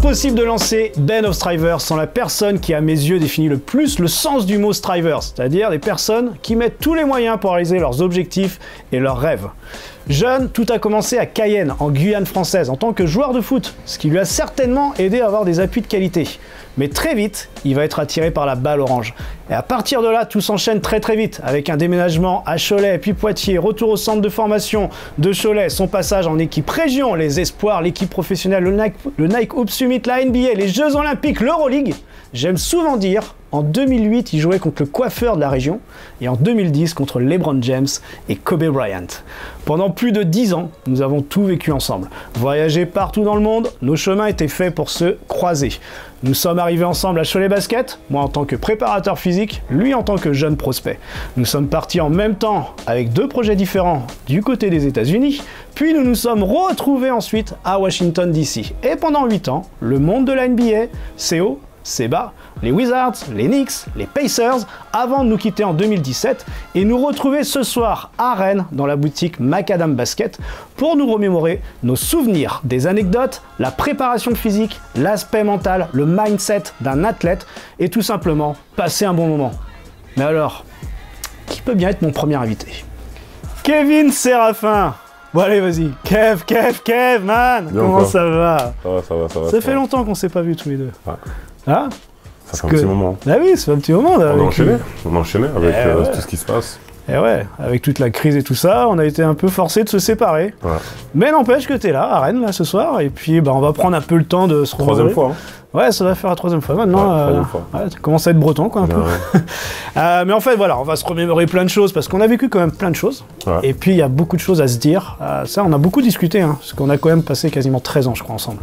Impossible de lancer Den of Strivers sans la personne qui, à mes yeux, définit le plus le sens du mot Strivers, c'est-à-dire des personnes qui mettent tous les moyens pour réaliser leurs objectifs et leurs rêves. Jeune, tout a commencé à Cayenne, en Guyane française, en tant que joueur de foot, ce qui lui a certainement aidé à avoir des appuis de qualité. Mais très vite, il va être attiré par la balle orange. Et à partir de là, tout s'enchaîne très vite, avec un déménagement à Cholet, puis Poitiers, retour au centre de formation de Cholet, son passage en équipe région, les espoirs, l'équipe professionnelle, le Nike Hoop Summit, la NBA, les Jeux Olympiques, l'Euroleague. J'aime souvent dire, en 2008, il jouait contre le coiffeur de la région, et en 2010, contre LeBron James et Kobe Bryant. Pendant plus de 10 ans, nous avons tout vécu ensemble. Voyagé partout dans le monde, nos chemins étaient faits pour se croiser. Nous sommes arrivés ensemble à Cholet Basket, moi en tant que préparateur physique, lui en tant que jeune prospect. Nous sommes partis en même temps avec 2 projets différents du côté des États-Unis, puis nous nous sommes retrouvés ensuite à Washington DC. Et pendant 8 ans, le monde de la NBA, c'est haut, c'est bas, les Wizards, les Knicks, les Pacers, avant de nous quitter en 2017 et nous retrouver ce soir à Rennes dans la boutique Macadam Basket pour nous remémorer nos souvenirs, des anecdotes, la préparation physique, l'aspect mental, le mindset d'un athlète et tout simplement passer un bon moment. Mais alors, qui peut bien être mon premier invité? Kevin Séraphin. Bon allez, vas-y. Kev, man. Bien comment encore. ça va? Ça va. Ça fait longtemps qu'on s'est pas vus tous les deux. Ouais. Ah, Ça fait un petit moment. ah oui, ça fait un petit moment. Là, On a enchaîné avec ouais. tout ce qui se passe. Et ouais, avec toute la crise et tout ça, on a été un peu forcés de se séparer. Ouais. Mais n'empêche que t'es là, à Rennes, là, ce soir, et puis bah, on va prendre un peu le temps de se revoir. Troisième fois. Hein. Ouais, ça va faire la 3e fois maintenant. Ouais, troisième fois. Ouais, tu commences à être breton, quoi, un peu. Ouais. Mais en fait, voilà, on va se remémorer plein de choses, parce qu'on a vécu quand même plein de choses. Ouais. Et puis, il y a beaucoup de choses à se dire. Ça, on a beaucoup discuté, hein, parce qu'on a quand même passé quasiment 13 ans, je crois, ensemble.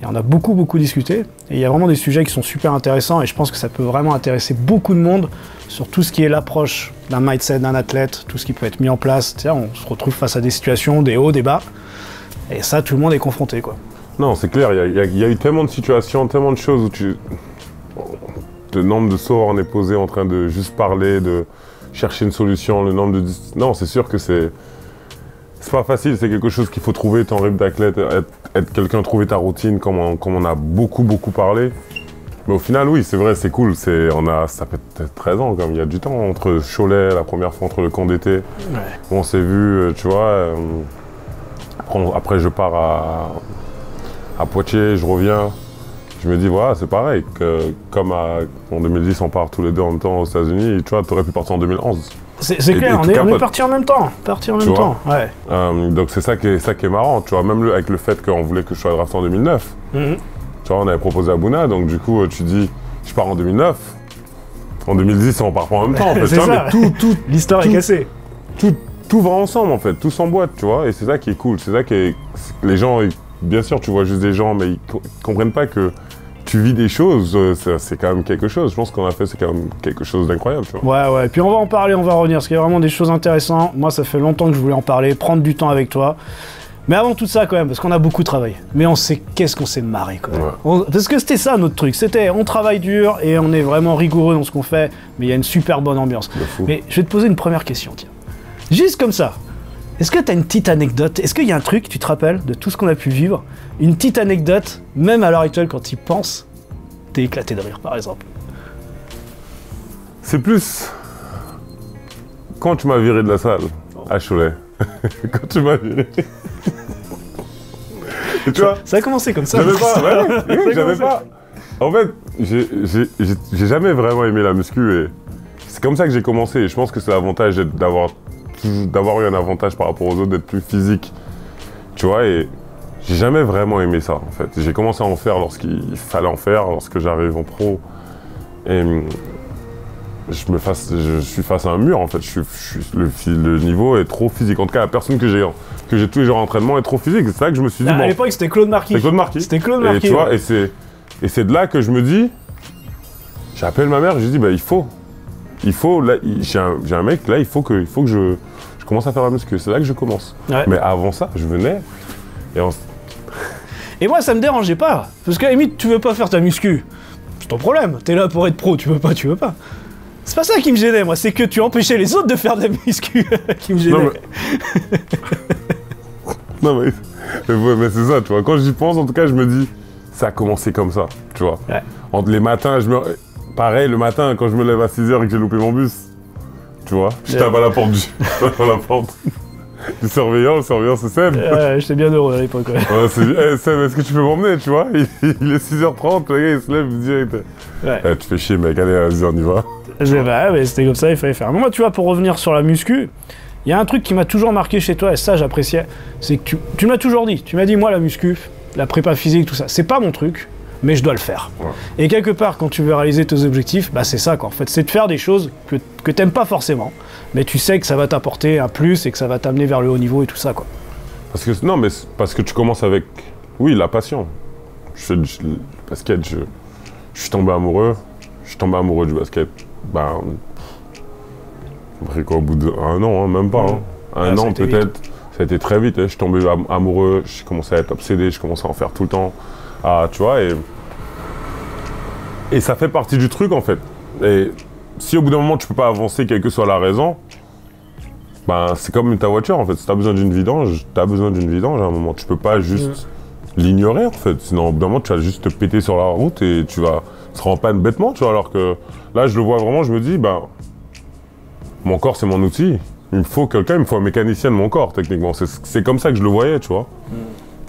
Et on a beaucoup discuté. Et il y a vraiment des sujets qui sont super intéressants, et je pense que ça peut vraiment intéresser beaucoup de monde sur tout ce qui est l'approche d'un mindset d'un athlète, tout ce qui peut être mis en place. Tu sais, on se retrouve face à des situations, des hauts, des bas. Et ça, tout le monde est confronté, quoi. Non, c'est clair, il y a eu tellement de situations, tellement de choses où le nombre de soirs on est posé en train de juste parler, de chercher une solution, le nombre de... Non, c'est sûr que c'est pas facile, c'est quelque chose qu'il faut trouver, ton rythme d'athlète, être quelqu'un, trouver ta routine, comme on a beaucoup parlé. Mais au final, oui, c'est vrai, c'est cool, ça fait peut-être 13 ans, comme il y a du temps, entre Cholet, la première fois, entre le camp d'été, Ouais. où on s'est vu, tu vois, après je pars à Poitiers, je reviens, je me dis, voilà, c'est pareil, comme en 2010, on part tous les deux en même temps aux États-Unis, tu vois, t'aurais pu partir en 2011. C'est clair, on est partis en même temps. Ouais. Donc c'est ça qui est marrant, tu vois, même avec le fait qu'on voulait que je sois drafté en 2009. Tu vois, on avait proposé à Bouna, donc du coup, tu dis, je pars en 2009. En 2010, on part pas en même temps, en fait. C'est ça. Mais L'histoire est cassée. Tout va ensemble, en fait, tout s'emboîte, tu vois, et c'est ça qui est cool, c'est ça qui est... Les gens, bien sûr, tu vois juste des gens, mais ils comprennent pas que tu vis des choses, c'est quand même quelque chose. Je pense qu'on a fait, c'est quand même quelque chose d'incroyable, tu vois. Ouais, et puis on va en parler, on va revenir, parce qu'il y a vraiment des choses intéressantes. Moi, ça fait longtemps que je voulais en parler, prendre du temps avec toi. Mais avant tout ça, quand même, parce qu'on a beaucoup travaillé. Mais on sait qu'est-ce qu'on s'est marré, quand même. Ouais. Parce que c'était ça, notre truc. C'était, on travaille dur et on est vraiment rigoureux dans ce qu'on fait, mais il y a une super bonne ambiance. Mais je vais te poser une première question, tiens. Juste comme ça. Est-ce que tu as une petite anecdote? Est-ce qu'il y a un truc, tu te rappelles, de tout ce qu'on a pu vivre? Une petite anecdote, même à l'heure actuelle, quand tu y penses, t'es éclaté de rire, par exemple. C'est plus... Quand tu m'as viré de la salle, à Cholet. Quand tu m'as viré... Et tu vois, ça a commencé comme ça. J'avais pas, j'avais pas. En fait, j'ai jamais vraiment aimé la muscu et c'est comme ça que j'ai commencé. Et je pense que c'est l'avantage d'avoir eu un avantage par rapport aux autres, d'être plus physique. Tu vois, et j'ai jamais vraiment aimé ça, en fait. J'ai commencé à en faire lorsqu'il fallait en faire, lorsque j'arrive en pro. Et je suis face à un mur, en fait. Le niveau est trop physique. En tout cas, la personne que j'ai tous les jours en entraînement est trop physique. C'est là que je me suis dit, à l'époque, c'était Claude Marquis. C'était Claude Marquis. Et tu vois, et c'est de là que je me dis, j'appelle ma mère, je lui dis, bah, il faut, là, j'ai un mec, là, il faut que je commence à faire la muscu. C'est là que je commence. Ouais. Mais avant ça, je venais et moi, ça me dérangeait pas. Parce qu'à la limite, tu veux pas faire ta muscu. C'est ton problème. T'es là pour être pro, tu veux pas. C'est pas ça qui me gênait, moi. C'est que tu empêchais les autres de faire de la muscu qui me gênait. Non, mais c'est ça, tu vois. Quand j'y pense, en tout cas, je me dis, ça a commencé comme ça, tu vois. Ouais. Entre les matins, pareil, le matin, quand je me lève à 6h et que j'ai loupé mon bus, tu vois, je tape à la porte du surveillant, le surveillant c'est Seb. J'étais bien heureux à l'époque, ouais. Ouais, c'est hey, Seb, est-ce que tu peux m'emmener, tu vois? Il est 6h30, le gars il se lève, il me dit, ouais. Tu fais chier mec, allez, vas-y, on y va. Mais c'était comme ça, il fallait faire. Moi, tu vois, pour revenir sur la muscu, il y a un truc qui m'a toujours marqué chez toi, et ça j'appréciais, c'est que tu m'as toujours dit, tu m'as dit, moi la muscu, la prépa physique, tout ça, c'est pas mon truc, mais je dois le faire. Ouais. Et quelque part, quand tu veux réaliser tes objectifs, bah c'est ça quoi, en fait, c'est de faire des choses que t'aimes pas forcément, mais tu sais que ça va t'apporter un plus et que ça va t'amener vers le haut niveau et tout ça quoi. Parce que tu commences avec, oui, la passion. Le basket, je suis tombé amoureux, du basket. Ben, après quoi, au bout d'un an, hein, même pas, hein. Un an peut-être, ça a été très vite, hein. Je suis tombé amoureux, j'ai commencé à être obsédé, je commençais à en faire tout le temps, tu vois, et ça fait partie du truc en fait. Et si au bout d'un moment tu peux pas avancer, quelle que soit la raison, ben c'est comme ta voiture en fait, si t'as besoin d'une vidange, à un moment, tu peux pas juste l'ignorer en fait, sinon au bout d'un moment tu vas juste te péter sur la route et tu vas te rendre en panne bêtement, tu vois, alors que là je le vois vraiment, je me dis, ben, mon corps c'est mon outil, il me faut un mécanicien de mon corps techniquement, c'est comme ça que je le voyais, tu vois.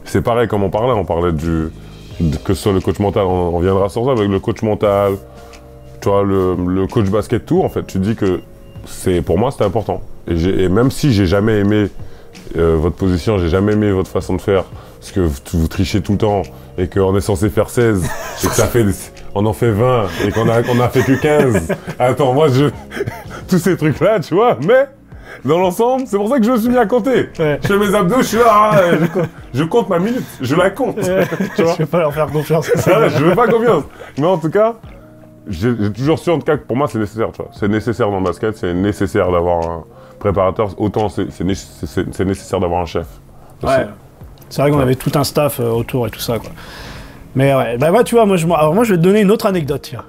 C'est pareil comme on parlait que ce soit le coach mental, on viendra sur ça avec le coach mental, tu vois, le coach basket, tout en fait, tu te dis que pour moi c'était important. Et même si j'ai jamais aimé votre position, j'ai jamais aimé votre façon de faire, parce que vous trichez tout le temps, et qu'on est censé faire 16, et que on en fait 20, et qu'on a fait que 15. Attends, moi tous ces trucs-là, tu vois, mais dans l'ensemble, c'est pour ça que je me suis mis à compter. Ouais. Je fais mes abdos, je suis là, je compte ma minute, je la compte. Tu vois, je vais pas leur faire confiance. Je veux pas confiance. Mais en tout cas, j'ai toujours su en tout cas que pour moi c'est nécessaire, tu vois. C'est nécessaire dans le basket, c'est nécessaire d'avoir un préparateur, autant c'est nécessaire d'avoir un chef. Ouais. C'est vrai qu'on avait tout un staff autour et tout ça, quoi. Mais ouais, bah moi tu vois, moi je vais te donner une autre anecdote, tiens.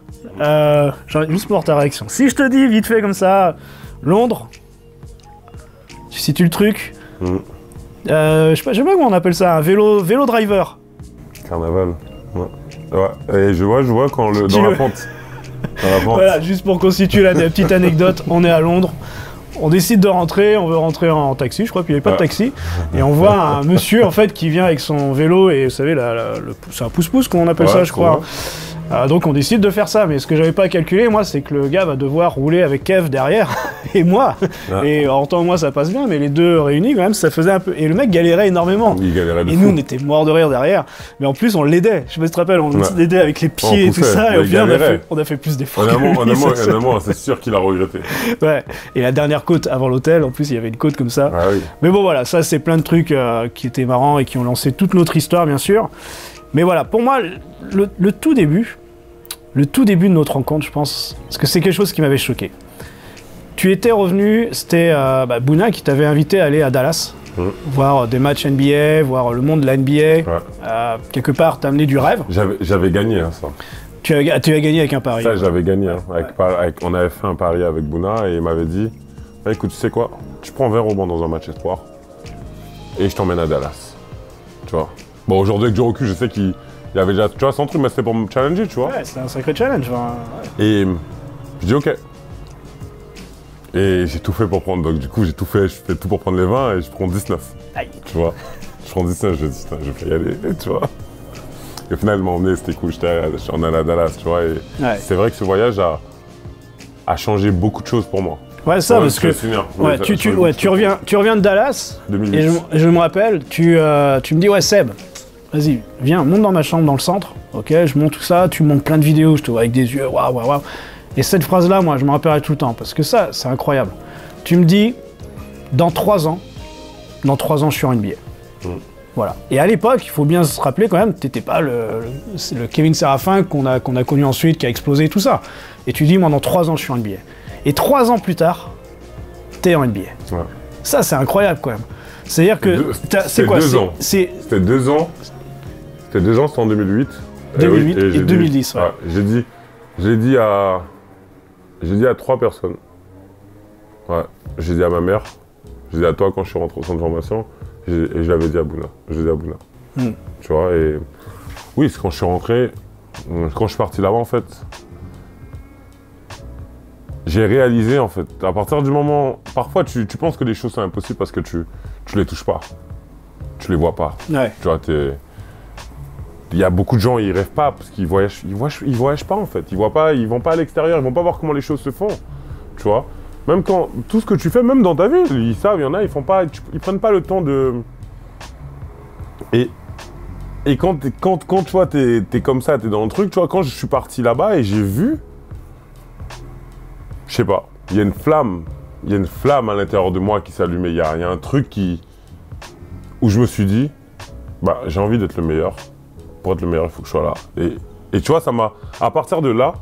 Juste pour ta réaction. Si je te dis vite fait comme ça, Londres, tu situes le truc. Je sais pas comment on appelle ça, un vélo driver. Carnaval. Ouais. Et je vois quand dans la pente. Voilà, juste pour constituer la petite anecdote, on est à Londres. On décide de rentrer, on veut rentrer en taxi, je crois qu'il n'y avait pas de taxi. Et on voit un monsieur en fait qui vient avec son vélo et vous savez, c'est un pouce-pouce qu'on appelle ça, je crois. Donc on décide de faire ça, mais ce que j'avais pas calculé, moi, c'est que le gars va devoir rouler avec Kev derrière, et moi. Et en tant que moi, ça passe bien, mais les deux réunis, quand même, ça faisait un peu... Et le mec galérait énormément. Il galérait de fou. Nous, on était morts de rire derrière. Mais en plus, on l'aidait. Je sais pas si tu te rappelles, on l'aidait avec les pieds et tout ça, et au final, on a fait plus d'efforts. Honnêtement, c'est sûr qu'il a regretté. Ouais. Et la dernière côte avant l'hôtel, en plus, il y avait une côte comme ça. Ah oui. Mais bon, voilà, ça, c'est plein de trucs qui étaient marrants et qui ont lancé toute notre histoire, bien sûr. Mais voilà, pour moi, le tout début de notre rencontre, je pense, parce que c'est quelque chose qui m'avait choqué. Tu étais revenu, c'était Bouna qui t'avait invité à aller à Dallas, voir des matchs NBA, voir le monde de la NBA. Ouais. Quelque part, t'amener du rêve. J'avais gagné, hein, ça. Tu as gagné avec un pari. Ça, j'avais gagné. Hein, on avait fait un pari avec Bouna et il m'avait dit, écoute, tu sais quoi, tu prends 20 rebonds dans un match espoir et je t'emmène à Dallas. Tu vois. Bon, aujourd'hui, avec du recul, je sais qu'il avait déjà, tu vois, son truc, mais c'était pour me challenger, tu vois. Ouais, c'était un sacré challenge. Hein. Ouais. Et je dis ok. Et j'ai tout fait pour prendre, donc du coup, je fais tout pour prendre les 20 et je prends 19. Aïe. Tu vois. Je prends 19, je dis, je vais y aller, tu vois. Et au final, il m'a emmené, c'était cool, je suis en allé à Dallas, tu vois. Et c'est vrai que ce voyage a changé beaucoup de choses pour moi. Ouais, ça, parce que tu reviens de Dallas, 2010. Et je me rappelle, tu me dis, ouais, Seb, vas-y, viens, monte dans ma chambre dans le centre, ok, je monte tout ça, tu montes plein de vidéos, je te vois avec des yeux, waouh. Et cette phrase-là, moi, je me rappellerai tout le temps, parce que ça, c'est incroyable. Tu me dis, dans 3 ans, je suis en NBA. Voilà. Et à l'époque, il faut bien se rappeler quand même, t'étais pas le Kevin Séraphin qu'on a connu ensuite, qui a explosé, tout ça. Et tu dis, moi, dans 3 ans, je suis en NBA. Et 3 ans plus tard, t'es en NBA. Ouais. Ça, c'est incroyable, quand même. C'est-à-dire que... C'est quoi, 2 ans. C'était 2 ans. C'était 2 ans, c'était en 2008. 2008 et 2010, ouais. J'ai dit à 3 personnes. Ouais. J'ai dit à ma mère, j'ai dit à toi quand je suis rentré au centre de formation, et je l'avais dit à Bouna. Tu vois, et Oui, c'est quand je suis rentré, quand je suis parti là-bas, en fait, j'ai réalisé, en fait, à partir du moment... Parfois, tu penses que les choses sont impossibles parce que tu les touches pas. Tu les vois pas. Ouais. Tu vois, il y a beaucoup de gens, ils rêvent pas parce qu'ils voyagent, ils voyagent pas, en fait. Ils voient pas, ils vont pas à l'extérieur, ils vont pas voir comment les choses se font. Tu vois. Même quand... Tout ce que tu fais, même dans ta vie, ils savent, il y en a, ils prennent pas le temps de... Et quand tu vois, t'es comme ça, t'es dans le truc, tu vois, quand je suis parti là-bas et j'ai vu, je sais pas, il y a une flamme à l'intérieur de moi qui s'allumait, il y a un truc où je me suis dit, bah, j'ai envie d'être le meilleur. Pour être le meilleur, il faut que je sois là. Et tu vois, ça m'a... À partir de là,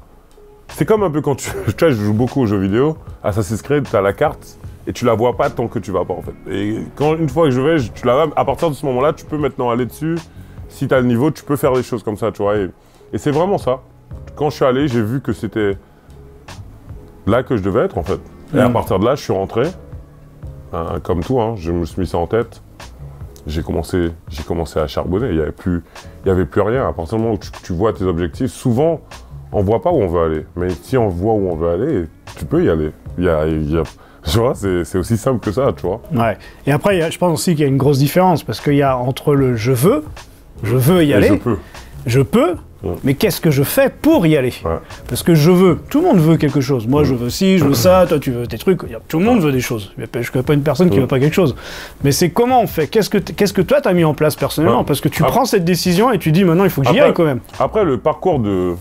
c'est comme un peu quand tu vois, je joue beaucoup aux jeux vidéo, Assassin's Creed, t'as la carte, et tu la vois pas tant que tu vas pas, en fait. Et une fois que je vais, tu la vois, à partir de ce moment-là, tu peux maintenant aller dessus. Si tu as le niveau, tu peux faire des choses comme ça, tu vois. Et c'est vraiment ça. Quand je suis allé, j'ai vu que c'était là que je devais être, en fait. Et à partir de là, je suis rentré. Comme tout, hein, je me suis mis ça en tête. J'ai commencé à charbonner. Il y avait plus rien. À partir du moment où tu vois tes objectifs, souvent, on voit pas où on veut aller. Mais si on voit où on veut aller, tu peux y aller. Tu vois, c'est aussi simple que ça, tu vois. Ouais. Et après, je pense aussi qu'il y a une grosse différence, parce qu'il y a entre le je veux y aller, je peux, mais qu'est-ce que je fais pour y aller? Parce que je veux, tout le monde veut quelque chose. Moi, je veux ci, je veux ça, toi, tu veux tes trucs. Tout le monde veut des choses. Je ne connais pas une personne qui veut pas quelque chose. Mais c'est comment on fait? Qu'est-ce que toi, tu as mis en place personnellement? Parce que tu prends cette décision et tu dis, maintenant, il faut que j'y aille quand même. Après, le parcours de...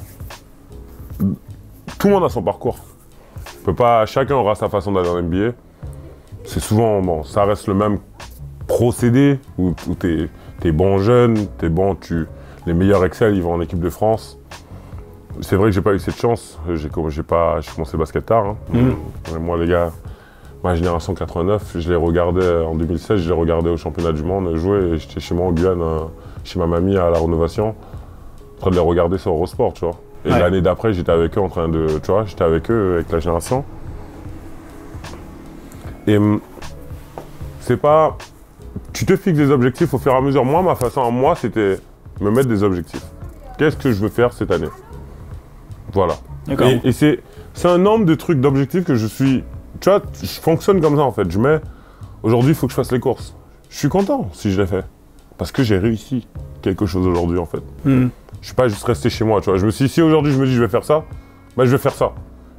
Tout le monde a son parcours. Chacun aura sa façon d'aller en NBA. C'est souvent, bon, ça reste le même procédé où t'es bon jeune, t'es bon, les meilleurs Excel, ils vont en équipe de France. C'est vrai que j'ai pas eu cette chance. J'ai commencé le basket tard. Hein. Moi, les gars, ma génération 89, je les regardais en 2016, je les regardais au championnat du monde jouer. Et j'étais chez moi en Guyane, chez ma mamie à la Rénovation, en train de les regarder sur Eurosport, tu vois. Et l'année d'après, j'étais avec eux en train de, tu vois, j'étais avec eux, avec la génération. Et c'est pas... Tu te fixes des objectifs au fur et à mesure. Moi, ma façon à moi, c'était me mettre des objectifs. Qu'est-ce que je veux faire cette année? Voilà. Et c'est un nombre de trucs, d'objectifs que je suis... Tu vois, je fonctionne comme ça, en fait. Je mets... Aujourd'hui, il faut que je fasse les courses. Je suis content si je l'ai fait. Parce que j'ai réussi quelque chose aujourd'hui, en fait. Je suis pas juste resté chez moi, tu vois. Je me suis dit, si aujourd'hui je me dis je vais faire ça, bah je vais faire ça.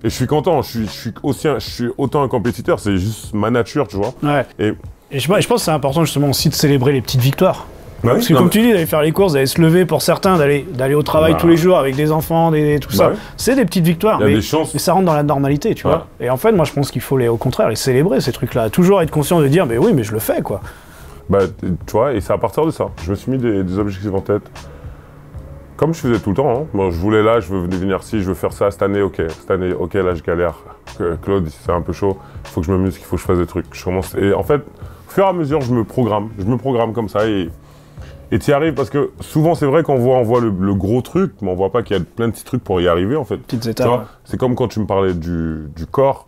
Et je suis content, je suis autant un compétiteur, c'est juste ma nature, tu vois. Ouais. Et je pense que c'est important justement aussi de célébrer les petites victoires. Bah Parce que comme tu dis, d'aller faire les courses, d'aller se lever pour certains, d'aller au travail tous les jours avec des enfants, tout ça, c'est des petites victoires. Mais ça rentre dans la normalité, tu vois. Et en fait, moi je pense qu'il faut au contraire les célébrer, ces trucs-là. Toujours être conscient de dire, mais oui, mais je le fais, quoi. Bah, tu vois, et c'est à partir de ça. Je me suis mis des objectifs en tête. Comme je faisais tout le temps, hein. Bon, je voulais là, je veux venir ci, je veux faire ça, cette année, ok, là je galère. Claude, c'est un peu chaud, il faut que je me muscle, il faut que je fasse des trucs. Je commence, et en fait, au fur et à mesure, je me programme comme ça, et tu y arrives, parce que souvent, c'est vrai qu'on voit le gros truc, mais on voit pas qu'il y a plein de petits trucs pour y arriver, en fait. Petites étapes. C'est comme quand tu me parlais du corps,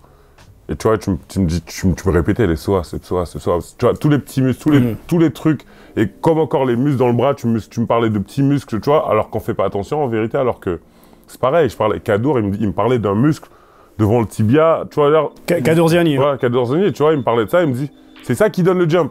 et tu vois, tu me répétais les psoas, tu vois, tous les petits muscles, tous les trucs. Et comme encore les muscles dans le bras, tu me parlais de petits muscles, tu vois, alors qu'on fait pas attention en vérité, alors que c'est pareil. Je parlais Kadour, il me parlait d'un muscle devant le tibia, tu vois. Kadourziani. Ouais, Kadourziani, tu vois, il me parlait de ça, il me dit, c'est ça qui donne le jump.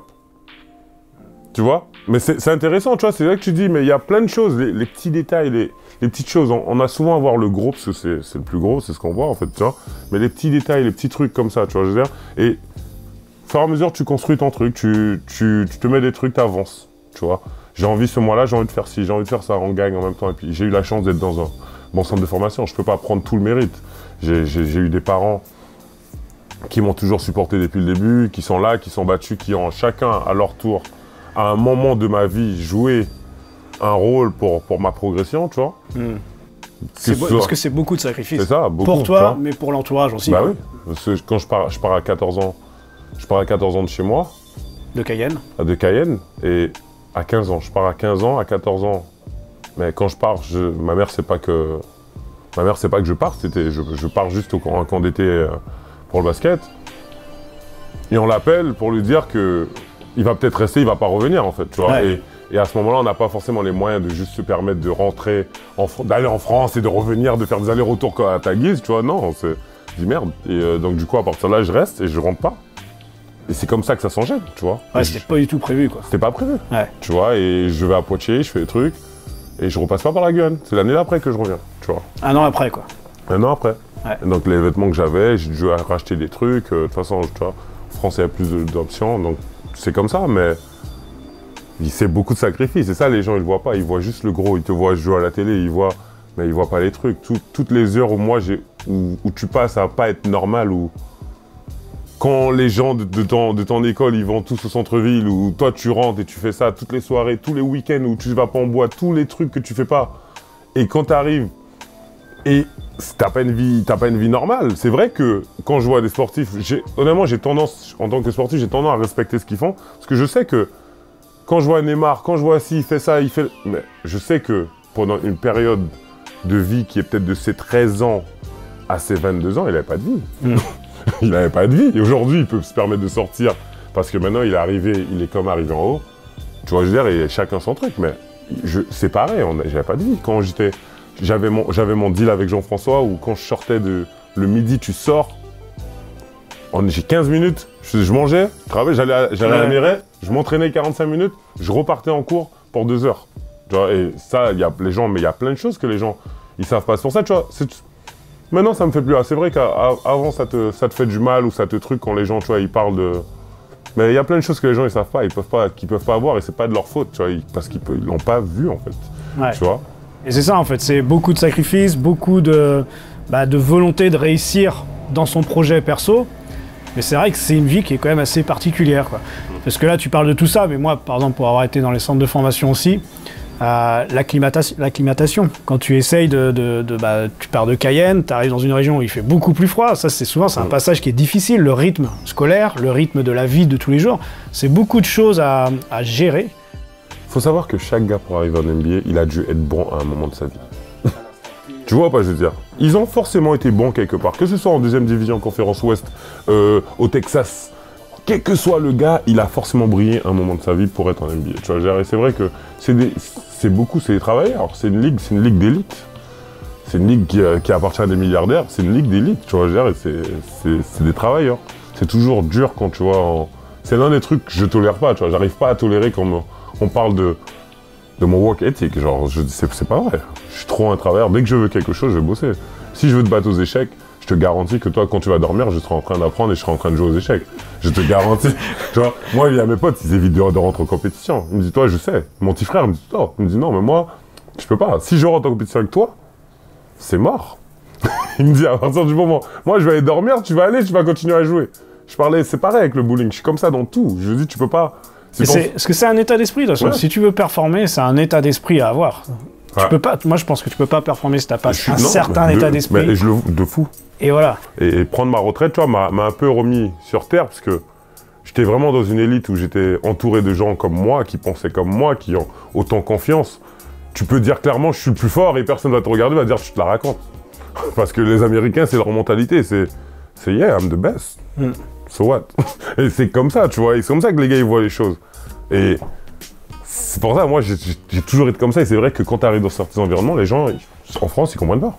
Tu vois. Mais c'est intéressant, tu vois, c'est là que tu dis, mais il y a plein de choses, les petits détails, les petites choses. On a souvent à voir le gros, parce que c'est le plus gros, c'est ce qu'on voit en fait, tu vois. Mais les petits détails, les petits trucs comme ça, tu vois, je veux dire. Et au fur et à mesure, tu construis ton truc, tu te mets des trucs, tu avances, tu vois. J'ai envie ce mois-là, j'ai envie de faire ci, j'ai envie de faire ça, on gagne en même temps. Et puis j'ai eu la chance d'être dans un bon centre de formation, je peux pas prendre tout le mérite. J'ai eu des parents qui m'ont toujours supporté depuis le début, qui sont là, qui sont battus, qui ont chacun à leur tour, à un moment de ma vie, joué un rôle pour ma progression, tu vois. Parce que c'est beaucoup de sacrifices. C'est ça, beaucoup. Pour toi, mais pour l'entourage aussi. Bah oui, parce que quand je pars à 14 ans, de chez moi. De Cayenne. De Cayenne, et à 15 ans. Je pars à 15 ans, à 14 ans. Mais quand je pars, ma mère, c'est pas que je parte, je pars juste au camp d'été pour le basket. Et on l'appelle pour lui dire que il va peut-être rester, il va pas revenir en fait, tu vois. Ouais. Et à ce moment-là, on n'a pas forcément les moyens de juste se permettre de rentrer, d'aller en France et de revenir, de faire des allers-retours à ta guise, tu vois. Non, je dis merde. Et donc du coup, à partir de là, je reste et je rentre pas. Et c'est comme ça que ça s'enchaîne, tu vois. Ouais, c'était pas du tout prévu, quoi. C'était pas prévu. Ouais. Tu vois, et je vais à Poitiers, je fais des trucs, et je repasse pas par la Guyane. C'est l'année d'après que je reviens, tu vois. Un an après, quoi. Un an après. Ouais. Donc les vêtements que j'avais, j'ai dû racheter des trucs. De toute façon, tu vois, en France, il y a plus d'options, donc c'est comme ça, mais c'est beaucoup de sacrifices. Et ça, les gens, ils le voient pas. Ils voient juste le gros. Ils te voient jouer à la télé, mais ils voient pas les trucs. Toutes les heures où tu passes à pas être normal, ou quand les gens de ton école, ils vont tous au centre-ville, ou toi, tu rentres et tu fais ça toutes les soirées, tous les week-ends où tu vas pas en boîte, tous les trucs que tu fais pas. Et quand tu arrives, et t'as pas une vie normale. C'est vrai que quand je vois des sportifs, honnêtement, j'ai tendance, en tant que sportif, j'ai tendance à respecter ce qu'ils font. Parce que je sais que quand je vois Neymar, quand je vois il fait ça, il fait... Mais je sais que pendant une période de vie qui est peut-être de ses 13 ans à ses 22 ans, il n'avait pas de vie. Il n'avait pas de vie. Et aujourd'hui, il peut se permettre de sortir parce que maintenant, il est comme arrivé en haut. Tu vois, je veux dire, et chacun son truc. Mais c'est pareil, j'avais pas de vie. Quand j'avais mon deal avec Jean-François, où quand je sortais le midi, tu sors, j'ai 15 minutes, je mangeais, j'allais à la mairie, je m'entraînais 45 minutes, je repartais en cours pour 2 heures. Tu vois, et ça, il y a plein de choses que les gens, ils savent pas. C'est pour ça, tu vois, maintenant, ça me fait plus. C'est vrai qu'avant, ça te fait du mal, ou ça te truc quand les gens, tu vois, ils parlent de... Mais il y a plein de choses que les gens, ils savent pas, qu'ils peuvent pas avoir, et c'est pas de leur faute, tu vois, parce qu'ils l'ont pas vu, en fait. Ouais. Tu vois. Et c'est ça, en fait, c'est beaucoup de sacrifices, beaucoup de volonté de réussir dans son projet perso. Mais c'est vrai que c'est une vie qui est quand même assez particulière, quoi. Parce que là, tu parles de tout ça, mais moi, par exemple, pour avoir été dans les centres de formation aussi, l'acclimatation. Quand tu essayes tu pars de Cayenne, tu arrives dans une région où il fait beaucoup plus froid. Ça, c'est un passage qui est difficile. Le rythme scolaire, le rythme de la vie de tous les jours, c'est beaucoup de choses à gérer. Faut savoir que chaque gars pour arriver en NBA, il a dû être bon à un moment de sa vie. Tu vois pas, je veux dire. Ils ont forcément été bons quelque part, que ce soit en deuxième division, conférence Ouest, au Texas. Quel que soit le gars, il a forcément brillé un moment de sa vie pour être en NBA. Tu vois, et c'est vrai que c'est des travailleurs. C'est une ligue d'élite. C'est une ligue qui appartient à des milliardaires. C'est une ligue d'élite. Tu vois, et c'est des travailleurs. C'est toujours dur quand tu vois. C'est l'un des trucs que je tolère pas. Tu vois, j'arrive pas à tolérer quand on parle de mon work ethic. Genre, c'est pas vrai. Je suis trop un travailleur. Dès que je veux quelque chose, je vais bosser. Si je veux te battre aux échecs, je te garantis que toi, quand tu vas dormir, je serai en train d'apprendre et je serai en train de jouer aux échecs. Je te garantis. Tu vois, moi, il y a mes potes, ils évitent de rentrer en compétition. Ils me disent, toi, je sais. Mon petit frère me dit, oh. Il me dit, non, mais moi, je peux pas. Si je rentre en compétition avec toi, c'est mort. Il me dit, à partir du moment, moi, je vais aller dormir, tu vas continuer à jouer. C'est pareil avec le bowling. Je suis comme ça dans tout. Je dis, tu peux pas. Parce que c'est un état d'esprit, de toute façon. Ouais. Si tu veux performer, c'est un état d'esprit à avoir. Ouais. Tu peux pas, moi, je pense que tu peux pas performer si t'as pas un certain état d'esprit. Mais de fou. Et voilà. Et prendre ma retraite, tu vois, m'a un peu remis sur terre, parce que j'étais vraiment dans une élite où j'étais entouré de gens comme moi, qui pensaient comme moi, qui ont autant confiance. Tu peux dire clairement, je suis le plus fort, et personne va te regarder, va dire, tu te la racontes. Parce que les Américains, c'est leur mentalité, c'est yeah, I'm the best. So what? Et c'est comme ça, tu vois, et c'est comme ça que les gars, ils voient les choses. Et c'est pour ça, moi, j'ai toujours été comme ça, et c'est vrai que quand tu arrives dans certains environnements, les gens, en France, ils comprennent pas.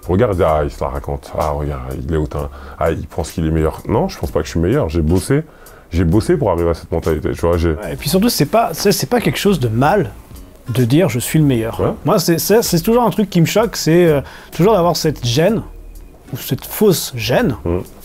Regarde, ils disent, ah, il se la raconte, ah, regarde, il est hautain, ah, il pense qu'il est meilleur. Non, je pense pas que je suis meilleur, j'ai bossé pour arriver à cette mentalité, tu vois. Et puis surtout, c'est pas quelque chose de mal de dire je suis le meilleur. Ouais. Moi, c'est toujours un truc qui me choque, c'est toujours d'avoir cette gêne, ou cette fausse gêne,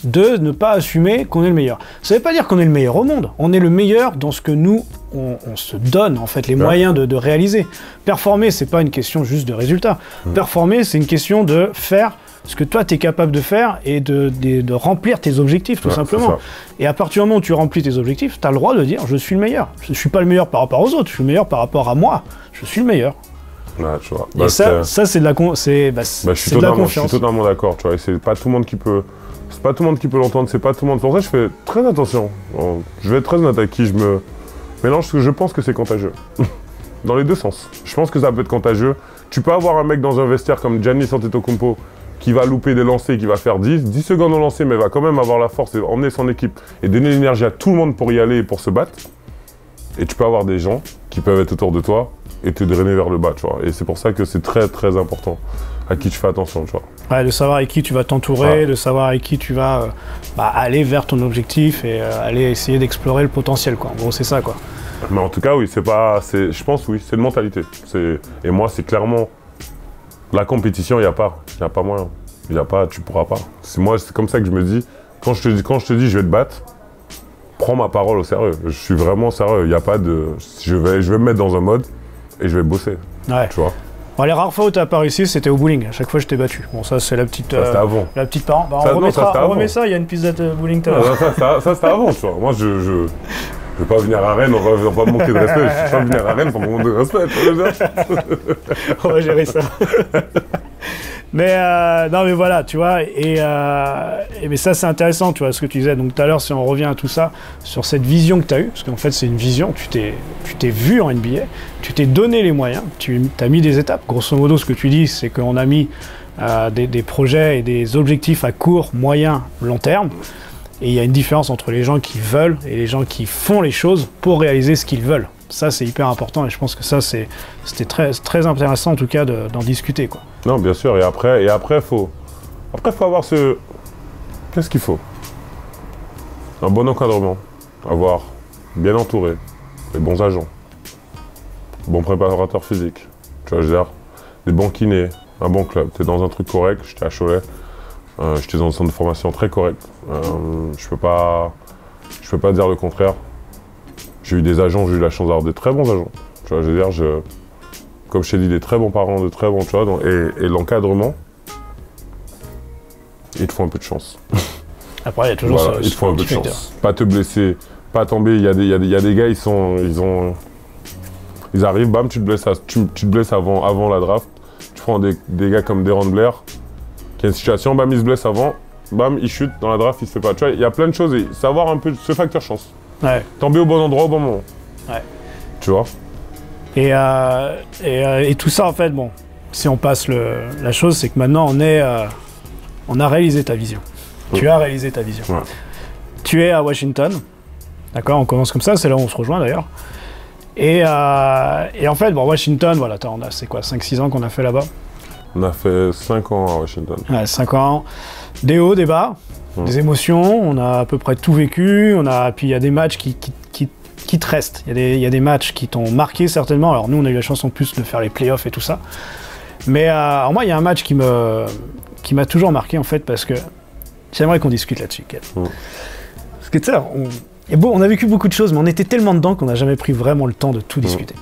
de ne pas assumer qu'on est le meilleur. Ça veut pas dire qu'on est le meilleur au monde, on est le meilleur dans ce que nous, on se donne, en fait, les moyens de réaliser. Performer, c'est pas une question juste de résultat. Performer, c'est une question de faire ce que toi, tu es capable de faire et de remplir tes objectifs, tout simplement. Et à partir du moment où tu remplis tes objectifs, tu as le droit de dire « je suis le meilleur ». Je ne suis pas le meilleur par rapport aux autres, je suis le meilleur par rapport à moi. Je suis le meilleur. Ouais, tu vois. Et ça, c'est de la confiance. Je suis totalement d'accord, tu vois. C'est pas tout le monde qui peut... C'est pas tout le monde qui peut l'entendre, c'est pas tout le monde. Pour ça, je fais très attention. Je vais être très honnête avec qui je me mélange, parce que je pense que c'est contagieux. Dans les deux sens. Je pense que ça peut être contagieux. Tu peux avoir un mec dans un vestiaire comme Giannis Antetokounmpo qui va louper des lancers, qui va faire 10 secondes au lancer, mais va quand même avoir la force et emmener son équipe et donner l'énergie à tout le monde pour y aller et pour se battre. Et tu peux avoir des gens qui peuvent être autour de toi et te drainer vers le bas, tu vois. Et c'est pour ça que c'est très très important à qui tu fais attention, tu vois. Ouais, de savoir avec qui tu vas t'entourer, de savoir avec qui tu vas aller vers ton objectif et aller essayer d'explorer le potentiel, quoi. En gros, c'est ça, quoi. Mais en tout cas, oui, je pense, oui, c'est une mentalité. Et moi, c'est clairement la compétition, il n'y a pas moyen. Il n'y a pas, tu pourras pas. C'est comme ça que je me dis, quand je te dis je vais te battre, prends ma parole au sérieux. Je suis vraiment sérieux. Il n'y a pas de, je vais me mettre dans un mode et je vais bosser. Ouais. Tu vois. Bon, les rares fois où tu n'as pas réussi, c'était au bowling. À chaque fois, je t'ai battu. Bon, ça, c'est la petite. Ça, c'était avant. La petite parent. Bah, Ça, on remet ça, il y a une piste de bowling tout à l'heure. Ça, c'était avant, tu vois. Moi, je vais pas venir à Rennes, on va pas me manquer de respect. Je vais pas venir à Rennes pour me manquer de respect. On va gérer ça. Mais non, mais voilà, tu vois, mais ça c'est intéressant, tu vois, ce que tu disais. Donc tout à l'heure, si on revient à tout ça, sur cette vision que tu as eue, parce qu'en fait c'est une vision, tu t'es vu en NBA, tu t'es donné les moyens, tu as mis des étapes. Grosso modo, ce que tu dis, c'est qu'on a mis des projets et des objectifs à court, moyen, long terme. Et il y a une différence entre les gens qui veulent et les gens qui font les choses pour réaliser ce qu'ils veulent. Ça, c'est hyper important et je pense que ça, c'était très, très intéressant en tout cas d'en discuter, quoi. Non, bien sûr. Et après, faut avoir ce... Qu'est-ce qu'il faut? Un bon encadrement. Avoir bien entouré. Les bons agents. Bon préparateur physique. Tu vois, je veux dire, des bons kinés. Un bon club. Tu es dans un truc correct. J'étais à Cholet. J'étais dans un centre de formation très correct. Je peux pas dire le contraire. J'ai eu des agents, j'ai eu la chance d'avoir des très bons agents. Tu vois, je veux dire, comme je t'ai dit, des très bons parents, de très bons, tu vois, et l'encadrement, il te faut un peu de chance. Après, il y a toujours voilà, il te faut un peu de chance. Pas te blesser, pas tomber. Il y a des gars, ils arrivent, bam, tu te blesses avant la draft. Tu prends des gars comme Deron Blair, qui a une situation, bam, il se blesse avant, bam, il chute dans la draft, il se fait pas. Tu vois, il y a plein de choses et savoir un peu ce facteur chance. Ouais. Tomber au bon endroit au bon moment. Ouais. Tu vois. Et tout ça, en fait, bon, si on passe la chose, c'est que maintenant, on a réalisé ta vision. Oui. Tu as réalisé ta vision. Ouais. Tu es à Washington. D'accord, on commence comme ça, c'est là où on se rejoint d'ailleurs. Et en fait, bon, Washington, voilà, c'est quoi, 5-6 ans qu'on a fait là-bas? On a fait 5 ans à Washington. Ouais, 5 ans. Des hauts, des bas. Des émotions, on a à peu près tout vécu, puis il y a des matchs qui te restent, il y a des matchs qui t'ont marqué certainement, alors nous on a eu la chance en plus de faire les playoffs et tout ça, mais alors moi il y a un match qui m'a toujours marqué en fait, parce que j'aimerais qu'on discute là-dessus, Kev. Parce que tu sais, on a vécu beaucoup de choses, mais on était tellement dedans qu'on n'a jamais pris vraiment le temps de tout discuter.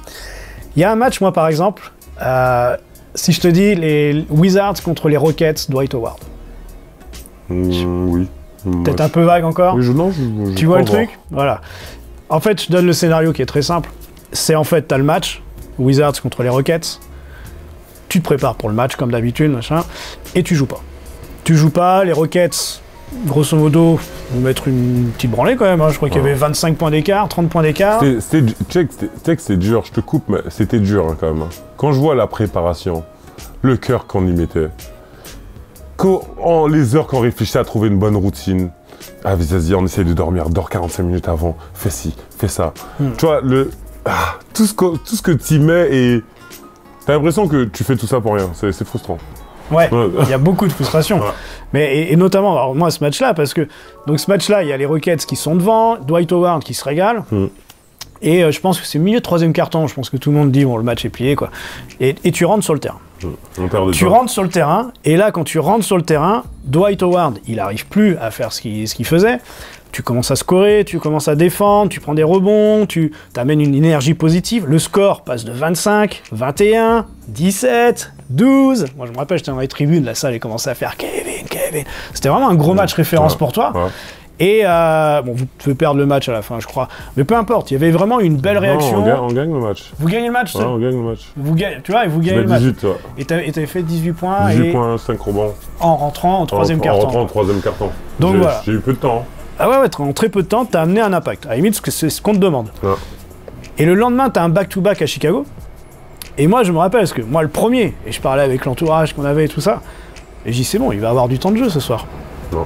Il y a un match, moi par exemple, si je te dis les Wizards contre les Rockets, Dwight Howard. Oui. Peut-être un peu vague encore. Oui, tu vois le truc? Voilà. En fait, je donne le scénario qui est très simple. C'est en fait, t'as le match, Wizards contre les Rockets. Tu te prépares pour le match comme d'habitude, machin, et tu joues pas. Tu joues pas, les Rockets, grosso modo, vont mettre une petite branlée quand même. Hein. Je crois qu'il y avait 25 points d'écart, 30 points d'écart. Tu sais que c'est dur, je te coupe, mais c'était dur hein, quand même. Quand je vois la préparation, le cœur qu'on y mettait, les heures qu'on réfléchissait à trouver une bonne routine, ah vas-y, on essaye de dormir, dors 45 minutes avant, fais ci, fais ça. Tu vois, tout ce que tu y mets et t'as l'impression que tu fais tout ça pour rien, c'est frustrant. Ouais, il y a beaucoup de frustration. Ouais. Mais, et notamment, alors moi, ce match-là, parce que donc ce match-là, il y a les Rockets qui sont devant, Dwight Howard qui se régale. Et je pense que c'est milieu de troisième quart-temps, je pense que tout le monde dit, bon, le match est plié, quoi. Et tu rentres sur le terrain. Tu rentres sur le terrain, et là, quand tu rentres sur le terrain, Dwight Howard, il n'arrive plus à faire ce qu'il faisait. Tu commences à scorer, tu commences à défendre, tu prends des rebonds, tu amènes une énergie positive. Le score passe de 25, 21, 17, 12. Moi, je me rappelle, j'étais dans les tribunes, la salle, elle commençait à faire Kevin, Kevin. C'était vraiment un gros match référence pour toi. Ouais. Et bon, vous pouvez perdre le match à la fin, je crois. Mais peu importe, il y avait vraiment une belle réaction. On gagne le match. Vous gagnez le match? Ouais, on gagne le match. Tu vois, et vous gagnez le match. 18, ouais. Et t'avais fait 18 points. 18 points, 5 rebonds. En rentrant en troisième quart-temps. En rentrant en troisième quart-temps. Donc voilà. J'ai eu peu de temps. Ah ouais, en très peu de temps, t'as amené un impact. À la limite, c'est ce qu'on te demande. Ouais. Et le lendemain, t'as un back-to-back à Chicago. Et moi, je me rappelle, parce que moi, le premier, et je parlais avec l'entourage qu'on avait et tout ça, et je dis, c'est bon, il va avoir du temps de jeu ce soir. Non.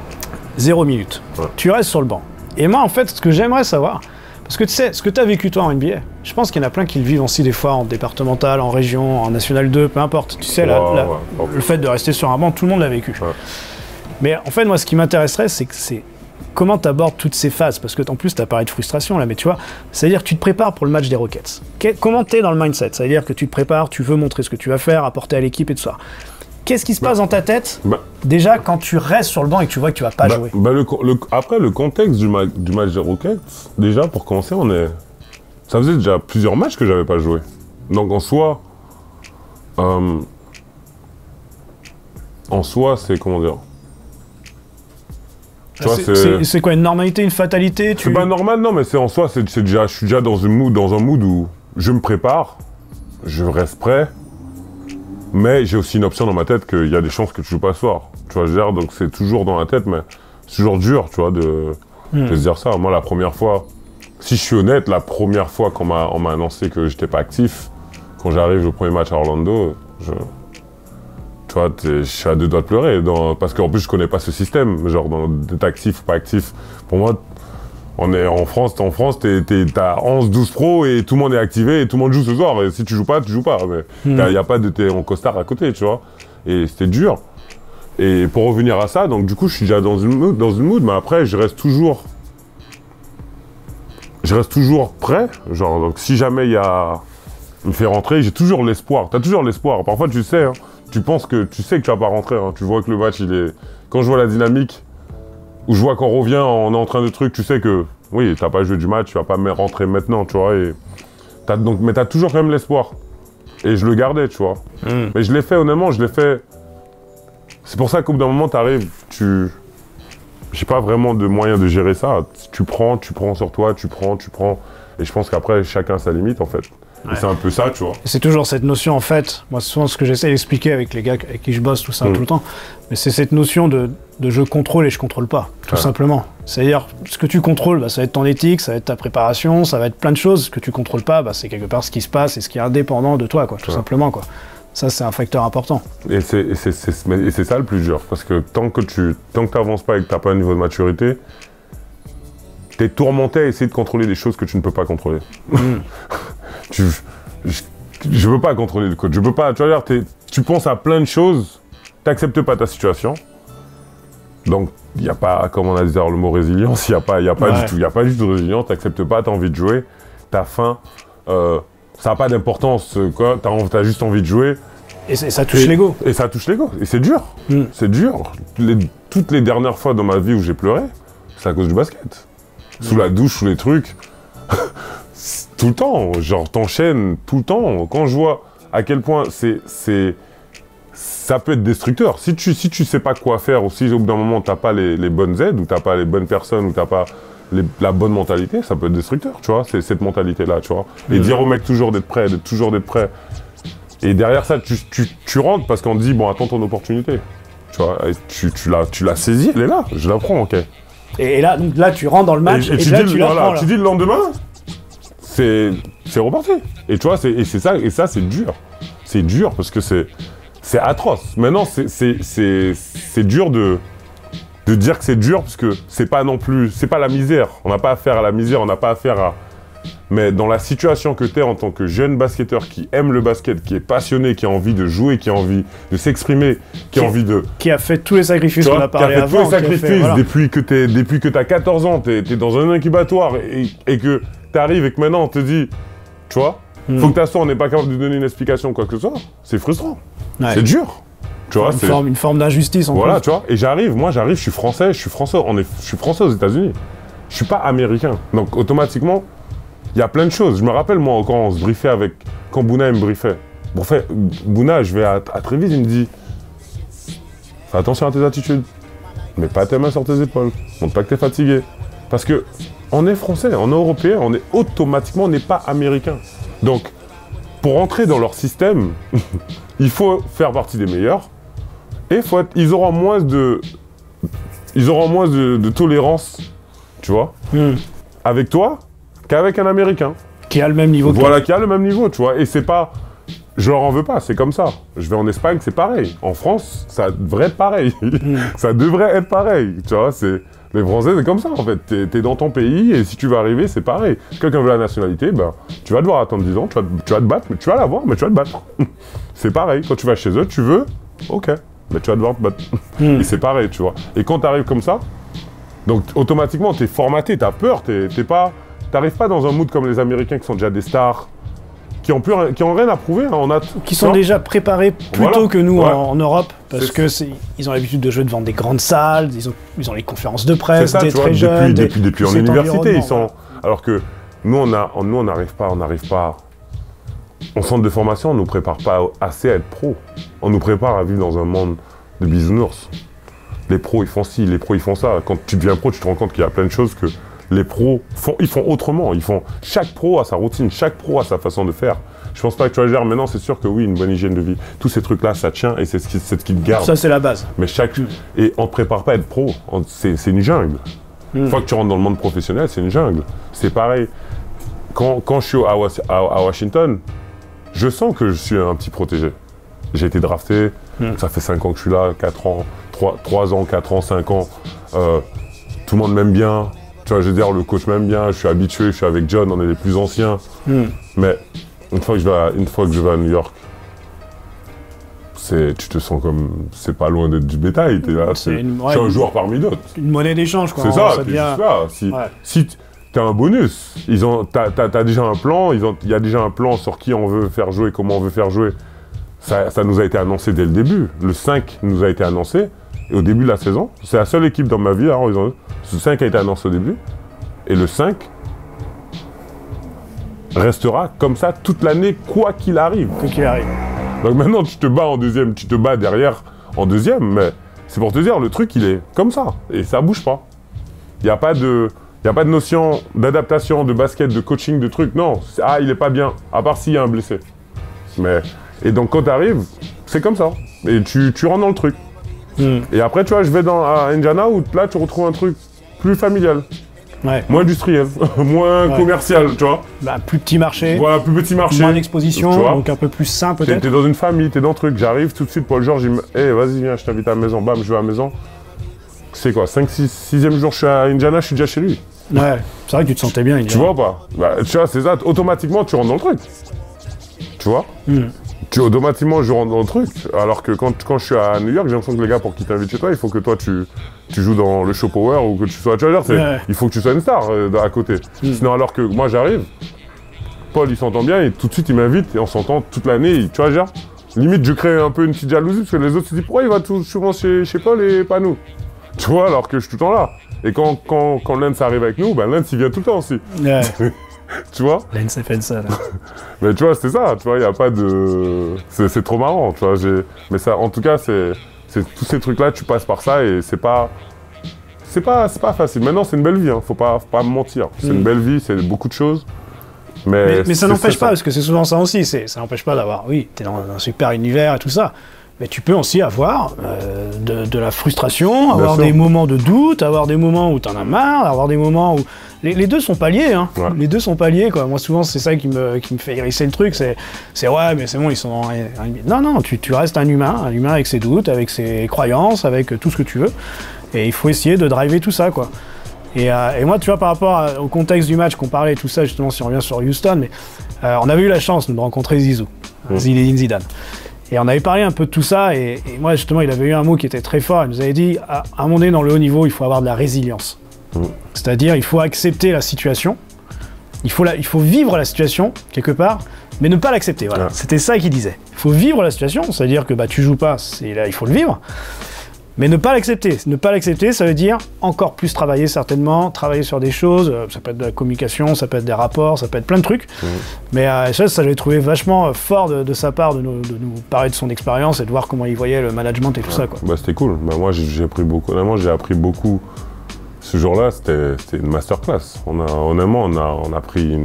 0 minute. Ouais. Tu restes sur le banc. Et moi, en fait, ce que j'aimerais savoir, Parce que tu sais, ce que tu as vécu toi en NBA, je pense qu'il y en a plein qui le vivent aussi des fois en départemental, en région, en National 2, peu importe. Tu sais, le fait de rester sur un banc, tout le monde l'a vécu. Ouais. Mais en fait, moi, ce qui m'intéresserait, c'est comment tu abordes toutes ces phases. Parce que en plus, tu as parlé de frustration là, mais tu vois, c'est-à-dire que tu te prépares pour le match des Rockets. Comment tu es dans le mindset? C'est-à-dire que tu te prépares, tu veux montrer ce que tu vas faire, apporter à l'équipe et tout ça. Qu'est-ce qui se passe dans ta tête, déjà, quand tu restes sur le banc et que tu vois que tu vas pas jouer? Après, le contexte du match des Rockets, déjà, pour commencer, ça faisait déjà plusieurs matchs que j'avais pas joué. Donc, en soi, c'est, comment dire... C'est quoi, une normalité, une fatalité? C'est pas normal, non, mais c'est en soi, je suis déjà dans un mood où je me prépare, je reste prêt, mais j'ai aussi une option dans ma tête qu'il y a des chances que tu joues pas ce soir. Tu vois, je veux dire, donc c'est toujours dans la tête, mais c'est toujours dur, tu vois, de se dire ça. Moi, la première fois, si je suis honnête, la première fois qu'on m'a annoncé que j'étais pas actif, quand j'arrive au premier match à Orlando, tu vois, je suis à deux doigts de pleurer, parce qu'en plus je connais pas ce système, genre d'être actif ou pas actif. Pour moi, on est en France, t'as 11-12 pros et tout le monde est activé et tout le monde joue ce soir. Et si tu joues pas, tu joues pas. Il y a pas de t'es en costard à côté, tu vois. Et c'était dur. Et pour revenir à ça, donc du coup, je suis déjà dans une mood, mais après, je reste toujours prêt. Genre, donc si jamais il y a me fait rentrer, j'ai toujours l'espoir. T'as toujours l'espoir. Parfois, tu sais, hein, tu sais que tu vas pas rentrer. Hein. Tu vois que le match, quand je vois la dynamique, où je vois qu'on revient, on est en train de truc, tu sais que, oui, t'as pas joué du match, tu vas pas rentrer maintenant, tu vois. Mais t'as toujours quand même l'espoir. Et je le gardais, tu vois. Mais je l'ai fait, honnêtement, c'est pour ça qu'au bout d'un moment, t'arrives, j'ai pas vraiment de moyen de gérer ça. Tu prends sur toi, tu prends. Et je pense qu'après, chacun a sa limite, en fait. Ouais. Et c'est un peu ça, tu vois. C'est toujours cette notion, en fait, moi, c'est souvent ce que j'essaie d'expliquer avec les gars avec qui je bosse, tout ça, tout le temps. Mais c'est cette notion de je contrôle et je contrôle pas, tout simplement. C'est-à-dire, ce que tu contrôles, ça va être ton éthique, ça va être ta préparation, ça va être plein de choses. Ce que tu contrôles pas, c'est quelque part ce qui se passe et ce qui est indépendant de toi, quoi, tout simplement, quoi. Ça, c'est un facteur important. Et c'est ça le plus dur, parce que tant que tu n'avances pas et que tu n'as pas un niveau de maturité, tu es tourmenté à essayer de contrôler des choses que tu ne peux pas contrôler. Je veux pas contrôler le coach, je peux pas, tu vois, tu penses à plein de choses, tu n'acceptes pas ta situation, donc il n'y a pas, comme on a dit le mot résilience, il n'y a pas du tout, il n'y a pas du tout de résilience, tu n'acceptes pas, tu as envie de jouer, tu as faim, ça n'a pas d'importance, quoi, tu as juste envie de jouer. Et ça touche l'ego. Et ça touche l'ego, et c'est dur, c'est dur. Toutes les dernières fois dans ma vie où j'ai pleuré, c'est à cause du basket. Sous la douche, sous les trucs, tout le temps, genre t'enchaînes tout le temps. Quand je vois à quel point ça peut être destructeur. Si tu sais pas quoi faire, ou si au bout d'un moment t'as pas les bonnes aides, ou t'as pas les bonnes personnes, ou t'as pas la bonne mentalité, ça peut être destructeur, tu vois, c'est cette mentalité-là, tu vois. Et dire au mec toujours d'être prêt, Et derrière ça, tu rentres parce qu'on te dit, bon, attends ton opportunité. Tu vois, tu l'as saisie, elle est là, je la prends, ok. Et là, donc là, tu rentres dans le match, et là, tu la prends, là. Tu dis le lendemain, c'est reparti. Et tu vois, et ça, c'est dur. C'est dur parce que c'est atroce. Maintenant, c'est dur de dire que c'est dur parce que c'est pas la misère. On n'a pas affaire à la misère, on n'a pas affaire à... Mais dans la situation que tu es en tant que jeune basketteur qui aime le basket, qui est passionné, qui a envie de jouer, qui a envie de s'exprimer, qui a fait tous les sacrifices qu'on a parlé avant. Qui a fait tous les sacrifices voilà. Depuis que tu as 14 ans, tu es dans un incubatoire et que tu arrives et que maintenant on te dit, tu vois, faut que t'assoies, on n'est pas capable de donner une explication quoi que ce soit. C'est frustrant. Ouais. C'est dur. Tu vois, une forme d'injustice en voilà, tu vois. Et j'arrive, je suis français, je suis français aux États-Unis. Je suis pas américain. Donc automatiquement, il y a plein de choses. Je me rappelle, moi, quand on se briefait quand Bouna me briefait. Bouna, je vais à Trévise, il me dit fais attention à tes attitudes. Mets pas tes mains sur tes épaules. Montre pas que t'es fatigué. Parce que on est français, on est européen, on n'est pas américain. Donc, pour entrer dans leur système, il faut faire partie des meilleurs. Et ils auront moins de tolérance, tu vois, avec toi, qu'avec un Américain. Qui a le même niveau. Voilà, qui a le même niveau, tu vois. Et c'est pas... Je leur en veux pas, c'est comme ça. Je vais en Espagne, c'est pareil. En France, ça devrait être pareil. Ça devrait être pareil, tu vois. Les Français, c'est comme ça, en fait. T'es dans ton pays, et si tu vas arriver, c'est pareil. Si quelqu'un veut la nationalité, ben, tu vas devoir attendre 10 ans, tu vas te battre, mais tu vas l'avoir, mais tu vas te battre. C'est pareil. Quand tu vas chez eux, tu veux, ok, mais tu vas devoir te battre. Et c'est pareil, tu vois. Et quand t'arrives comme ça, donc automatiquement, t'es formaté, t'as peur, t'arrives pas dans un mood comme les Américains qui sont déjà des stars, qui ont rien à prouver. Hein. Qui sont déjà préparés plus tôt que nous en Europe, parce que ils ont l'habitude de jouer devant des grandes salles, ils ont les conférences de presse, des très jeunes. Depuis en université, ils sont. Alors que nous, on n'arrive pas. En centre de formation, on ne nous prépare pas assez à être pro. On nous prépare à vivre dans un monde de bisounours. Les pros, ils font ci, les pros, ils font ça. Quand tu deviens pro, tu te rends compte qu'il y a plein de choses que les pros ils font autrement. Chaque pro a sa routine, chaque pro a sa façon de faire. Je pense pas que tu vas dire, maintenant c'est sûr que oui, une bonne hygiène de vie. Tous ces trucs-là, ça tient et c'est ce qui te garde. Ça, c'est la base. Mais et on te prépare pas à être pro. C'est une jungle. Une fois que tu rentres dans le monde professionnel, c'est une jungle. C'est pareil. Quand je suis à Washington, je sens que je suis un petit protégé. J'ai été drafté, ça fait 5 ans que je suis là, 4 ans, 3 ans, 4 ans, 5 ans. Tout le monde m'aime bien. Tu vois, je veux dire, le coach m'aime bien, je suis habitué, je suis avec John, on est les plus anciens. Mais une fois que je vais à New York, tu te sens comme, c'est pas loin d'être du bétail, t'es là, je suis un joueur parmi d'autres. Une monnaie d'échange, quoi. C'est ça, si t'as un bonus, t'as déjà un plan, il y a déjà un plan sur qui on veut faire jouer, comment on veut faire jouer. Ça nous a été annoncé dès le début. Le 5 nous a été annoncé, et au début de la saison, c'est la seule équipe dans ma vie, alors, le 5 a été annoncé au début, et le 5 restera comme ça toute l'année, quoi qu'il arrive. Quoi qu'il arrive. Donc maintenant, tu te bats en deuxième, tu te bats derrière en deuxième, mais c'est pour te dire, le truc, il est comme ça, et ça bouge pas. Il n'y a pas de notion d'adaptation, de basket, de coaching, de trucs, non. Il est pas bien, à part s'il y a un blessé. Et donc quand tu arrives, c'est comme ça, et tu rentres dans le truc. Et après, tu vois, je vais à Indiana où là, tu retrouves un truc plus familial. Moins industriel, moins commercial, tu vois. Plus petit marché. Voilà, plus petit marché. Moins d'exposition, donc un peu plus sain peut-être. T'es dans une famille, t'es dans le truc. J'arrive tout de suite, Paul George, il me dit hey, vas-y, viens, je t'invite à la maison. Bam, je vais à la maison. C'est quoi, 6e jour, je suis à Indiana, je suis déjà chez lui. Ouais, c'est vrai que tu te sentais bien, Indiana. Tu vois pas tu vois, c'est ça, automatiquement, tu rentres dans le truc. Tu vois automatiquement, je rentre dans le truc. Alors que quand je suis à New York, j'ai l'impression que les gars, pour qu'ils t'invitent chez toi, il faut que toi, tu joues dans le show power ou que tu sois... Tu vois, il faut que tu sois une star à côté. Sinon, alors que moi, j'arrive, Paul, il s'entend bien et tout de suite, il m'invite et on s'entend toute l'année. Tu vois, genre, limite, je crée un peu une petite jalousie parce que les autres se disent pourquoi il va souvent chez Paul et pas nous. Tu vois, alors que je suis tout le temps là. Et quand Lens arrive avec nous, Lens, il vient tout le temps aussi. Tu vois? Lens a fait ça, là. Mais tu vois, c'est ça, tu vois, il n'y a pas de... C'est trop marrant, tu vois, mais ça, en tout cas, c'est tous ces trucs-là, tu passes par ça et c'est pas facile. Maintenant, c'est une belle vie, hein. Faut pas me mentir. C'est une belle vie, c'est beaucoup de choses. Mais ça n'empêche pas, parce que c'est souvent ça aussi, ça n'empêche pas d'avoir... Oui, t'es dans un super univers et tout ça, mais tu peux aussi avoir de la frustration, avoir des moments de doute, avoir des moments où t'en as marre, avoir des moments où... Les deux sont pas liés, hein. Ouais. Les deux sont pas liés, quoi. Moi, souvent, c'est ça qui me fait hérisser le truc, c'est ouais, mais c'est bon, ils sont dans... Non, tu restes un humain avec ses doutes, avec ses croyances, avec tout ce que tu veux, et il faut essayer de driver tout ça, quoi. Et moi, tu vois, par rapport au contexte du match qu'on parlait, tout ça, justement, si on revient sur Houston, mais on avait eu la chance de rencontrer Zizou, Zinedine Zidane. Et on avait parlé un peu de tout ça, et moi, justement, il avait eu un mot qui était très fort, il nous avait dit, à un moment donné, dans le haut niveau, il faut avoir de la résilience. C'est-à-dire, il faut accepter la situation, il faut vivre la situation, quelque part, mais ne pas l'accepter, voilà. C'était ça qu'il disait. Il faut vivre la situation, c'est-à-dire que tu joues pas, là, il faut le vivre, mais ne pas l'accepter. Ne pas l'accepter, ça veut dire encore plus travailler, certainement, travailler sur des choses, ça peut être de la communication, ça peut être des rapports, ça peut être plein de trucs, mais ça j'avais trouvé vachement fort de sa part de nous parler de son expérience et de voir comment il voyait le management et tout ça, quoi. C'était cool. Moi, j'ai appris beaucoup. Honnêtement, j'ai appris beaucoup. Ce jour-là, c'était une masterclass. On a pris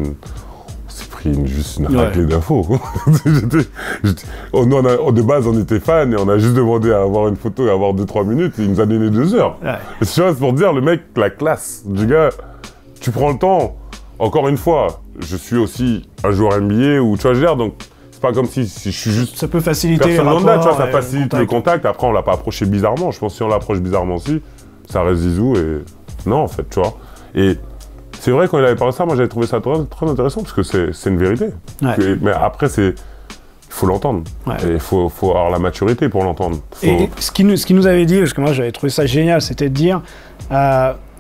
juste une raclée d'infos. De base, on était fans et on a juste demandé à avoir une photo et à avoir 2-3 minutes. Et il nous a donné 2 heures. Ouais. Tu vois, c'est pour dire, le mec, la classe du gars, tu prends le temps. Encore une fois, je suis aussi un joueur NBA ou tu vois, je veux dire, donc c'est pas comme si je suis juste... Ça peut faciliter les rapports. Tu vois, ça facilite le contact. Après, on l'a pas approché bizarrement. Je pense que si on l'approche bizarrement aussi, ça reste Zizou et... Non, en fait, tu vois. Et c'est vrai, quand il avait parlé de ça, moi j'avais trouvé ça très intéressant parce que c'est une vérité. Ouais. Mais après, il faut l'entendre. Ouais. Et il faut avoir la maturité pour l'entendre. Et ce qu'il nous avait dit, parce que moi j'avais trouvé ça génial, c'était de dire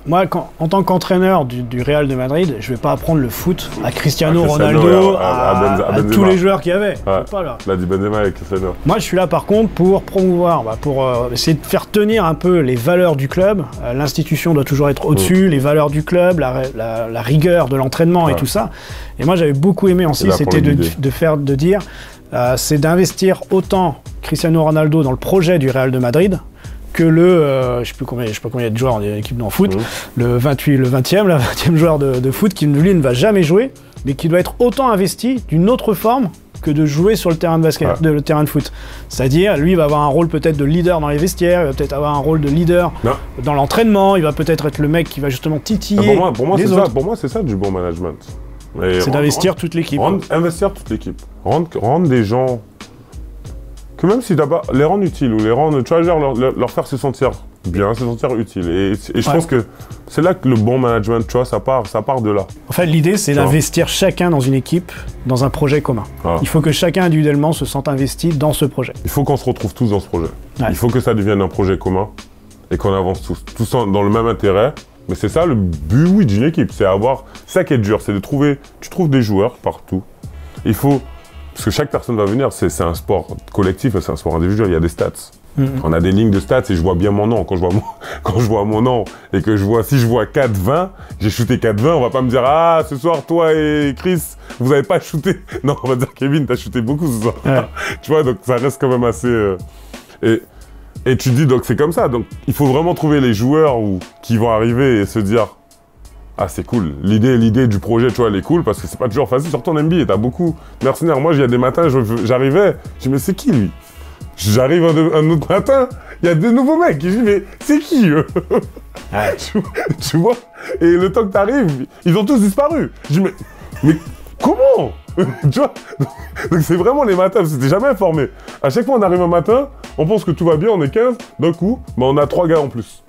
moi, en tant qu'entraîneur du Real de Madrid, je vais pas apprendre le foot à Cristiano Ronaldo, à tous les joueurs qu'il y avait. Ouais. Pas là. L'a dit Benzema avec Cristiano. Moi, je suis là par contre pour promouvoir, pour essayer de faire tenir un peu les valeurs du club. L'institution doit toujours être au-dessus, les valeurs du club, la rigueur de l'entraînement et tout ça. Et moi, j'avais beaucoup aimé aussi, c'était de dire, c'est d'investir autant Cristiano Ronaldo dans le projet du Real de Madrid que je sais pas combien il y a de joueurs en équipe de foot, le 20e joueur de foot qui lui ne va jamais jouer, mais qui doit être autant investi d'une autre forme que de jouer sur le terrain de basket, le terrain de foot. C'est-à-dire, lui, il va avoir un rôle peut-être de leader dans les vestiaires, il va peut-être avoir un rôle de leader dans l'entraînement, il va peut-être être le mec qui va justement titiller pour moi, les autres. Pour moi, c'est ça du bon management. C'est d'investir toute l'équipe. Investir toute l'équipe. Rendre des gens... Que même si d'abord, les rendre utiles ou les rendre, tu vois, genre leur faire se sentir bien, se sentir utile. Et je pense que c'est là que le bon management, tu vois, ça part de là. En fait, l'idée, c'est d'investir chacun dans une équipe, dans un projet commun. Il faut que chacun individuellement se sente investi dans ce projet. Il faut qu'on se retrouve tous dans ce projet. Il faut que ça devienne un projet commun et qu'on avance tous dans le même intérêt. Mais c'est ça le but, oui, d'une équipe. C'est ça qui est dur, c'est de trouver... Tu trouves des joueurs partout. Il faut... Parce que chaque personne va venir, c'est un sport collectif, c'est un sport individuel, il y a des stats. On a des lignes de stats et je vois bien mon nom. Quand je vois mon nom et que si je vois 4-20, j'ai shooté 4-20, on va pas me dire « Ah, ce soir, toi et Chris, vous avez pas shooté. » Non, on va dire « Kevin, t'as shooté beaucoup ce soir. Ouais. » Tu vois, donc ça reste quand même assez... Et tu te dis, donc c'est comme ça. Donc il faut vraiment trouver les joueurs qui vont arriver et se dire ah, c'est cool. L'idée du projet, tu vois, elle est cool parce que c'est pas toujours facile. Surtout en NBA, t'as beaucoup de mercenaires. Moi, il y a des matins, j'arrivais, je dis, mais c'est qui lui? J'arrive un autre matin, il y a deux nouveaux mecs. Je dis, mais c'est qui eux? Ouais. Tu vois? Et le temps que t'arrives, ils ont tous disparu. Je dis, mais comment? Tu vois? Donc c'est vraiment les matins, parce que t'es jamais informé. À chaque fois, on arrive un matin, on pense que tout va bien, on est 15, d'un coup, bah, on a 3 gars en plus.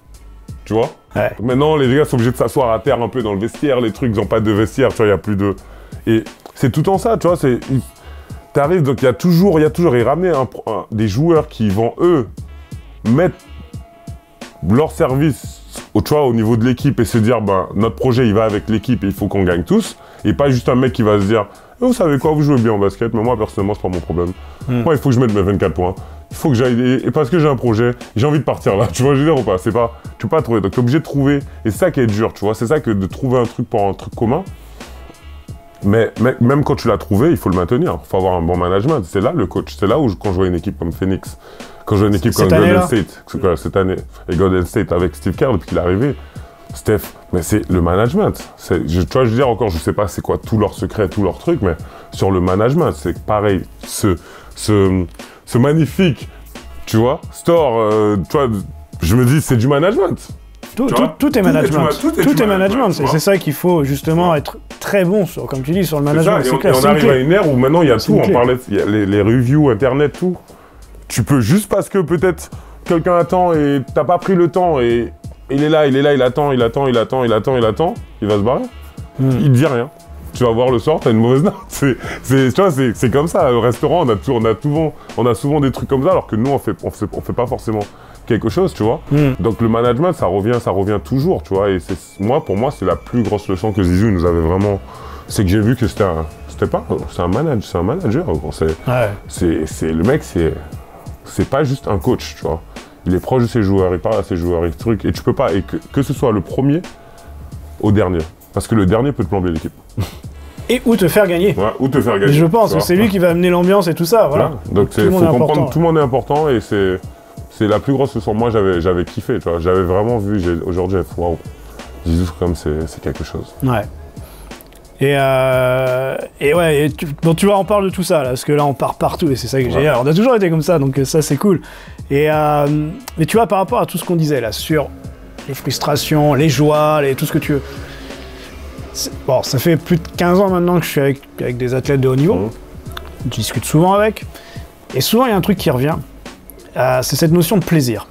Tu vois? Ouais. Maintenant, les gars sont obligés de s'asseoir à terre un peu dans le vestiaire, les trucs, ils n'ont pas de vestiaire, tu vois, il n'y a plus de... Et c'est tout en ça, tu vois, t'arrives, donc il y a toujours, et ramener des joueurs qui vont, eux, mettre leur service, tu vois, au niveau de l'équipe et se dire, ben, notre projet, il va avec l'équipe et il faut qu'on gagne tous, et pas juste un mec qui va se dire, vous savez quoi, vous jouez bien en basket, mais moi, personnellement, c'est pas mon problème. Moi, il faut que je mette mes 24 points. Il faut que j'aille, et parce que j'ai un projet, j'ai envie de partir là, tu vois, je veux dire ou pas, tu peux pas trouver, donc t'es obligé de trouver, et c'est ça qui est dur, tu vois, c'est ça que de trouver un truc pour un truc commun, mais même quand tu l'as trouvé, il faut le maintenir, il faut avoir un bon management, c'est là le coach, c'est là où quand je vois une équipe comme Phoenix, quand je vois une équipe comme Golden State, cette année, et Golden State avec Steve Kerr depuis qu'il est arrivé, Steph, mais c'est le management, tu vois, je veux dire encore, je sais pas c'est quoi tout leur secret, tout leur truc, mais sur le management, c'est pareil, ce magnifique, tu vois, store, tu vois, je me dis, c'est du management. Tout est management. Tout est management. C'est ça qu'il faut justement être très bon, comme tu dis, sur le management. Et on arrive à une ère où maintenant il y a tout, on parlait, il y a les reviews, internet, tout. Tu peux juste parce que peut-être quelqu'un attend et t'as pas pris le temps et il est là, il attend, il va se barrer. Il dit rien. Tu vas voir le soir, t'as une mauvaise note. Tu vois, c'est comme ça. Au restaurant, on a souvent des trucs comme ça, alors que nous, on fait pas forcément quelque chose, tu vois. Donc le management, ça revient toujours, tu vois. Et pour moi, c'est la plus grosse leçon que Zizou nous avait vraiment. C'est que j'ai vu que c'est un manager. C'est le mec, c'est pas juste un coach, tu vois. Il est proche de ses joueurs, il parle à ses joueurs, et trucs. Et tu peux pas, et que ce soit le premier au dernier. Parce que le dernier peut te plomber l'équipe. Et ou te faire gagner. Ouais, ou te faire gagner. Je pense que c'est lui qui va amener l'ambiance et tout ça, voilà. Ouais. Donc il faut comprendre, tout le monde est important et c'est la plus grosse leçon. Moi j'avais kiffé, tu vois. J'avais vraiment vu, aujourd'hui, waouh, Zizou comme c'est quelque chose. Ouais. Bon, tu vois, on parle de tout ça, là, parce que là, on part partout, et c'est ça que j'ai dit. On a toujours été comme ça, donc ça, c'est cool. Mais tu vois, par rapport à tout ce qu'on disait, là, sur les frustrations, les joies, tout ce que tu veux... Bon, ça fait plus de 15 ans maintenant que je suis avec des athlètes de haut niveau. Je discute souvent avec. Et souvent, il y a un truc qui revient. C'est cette notion de plaisir.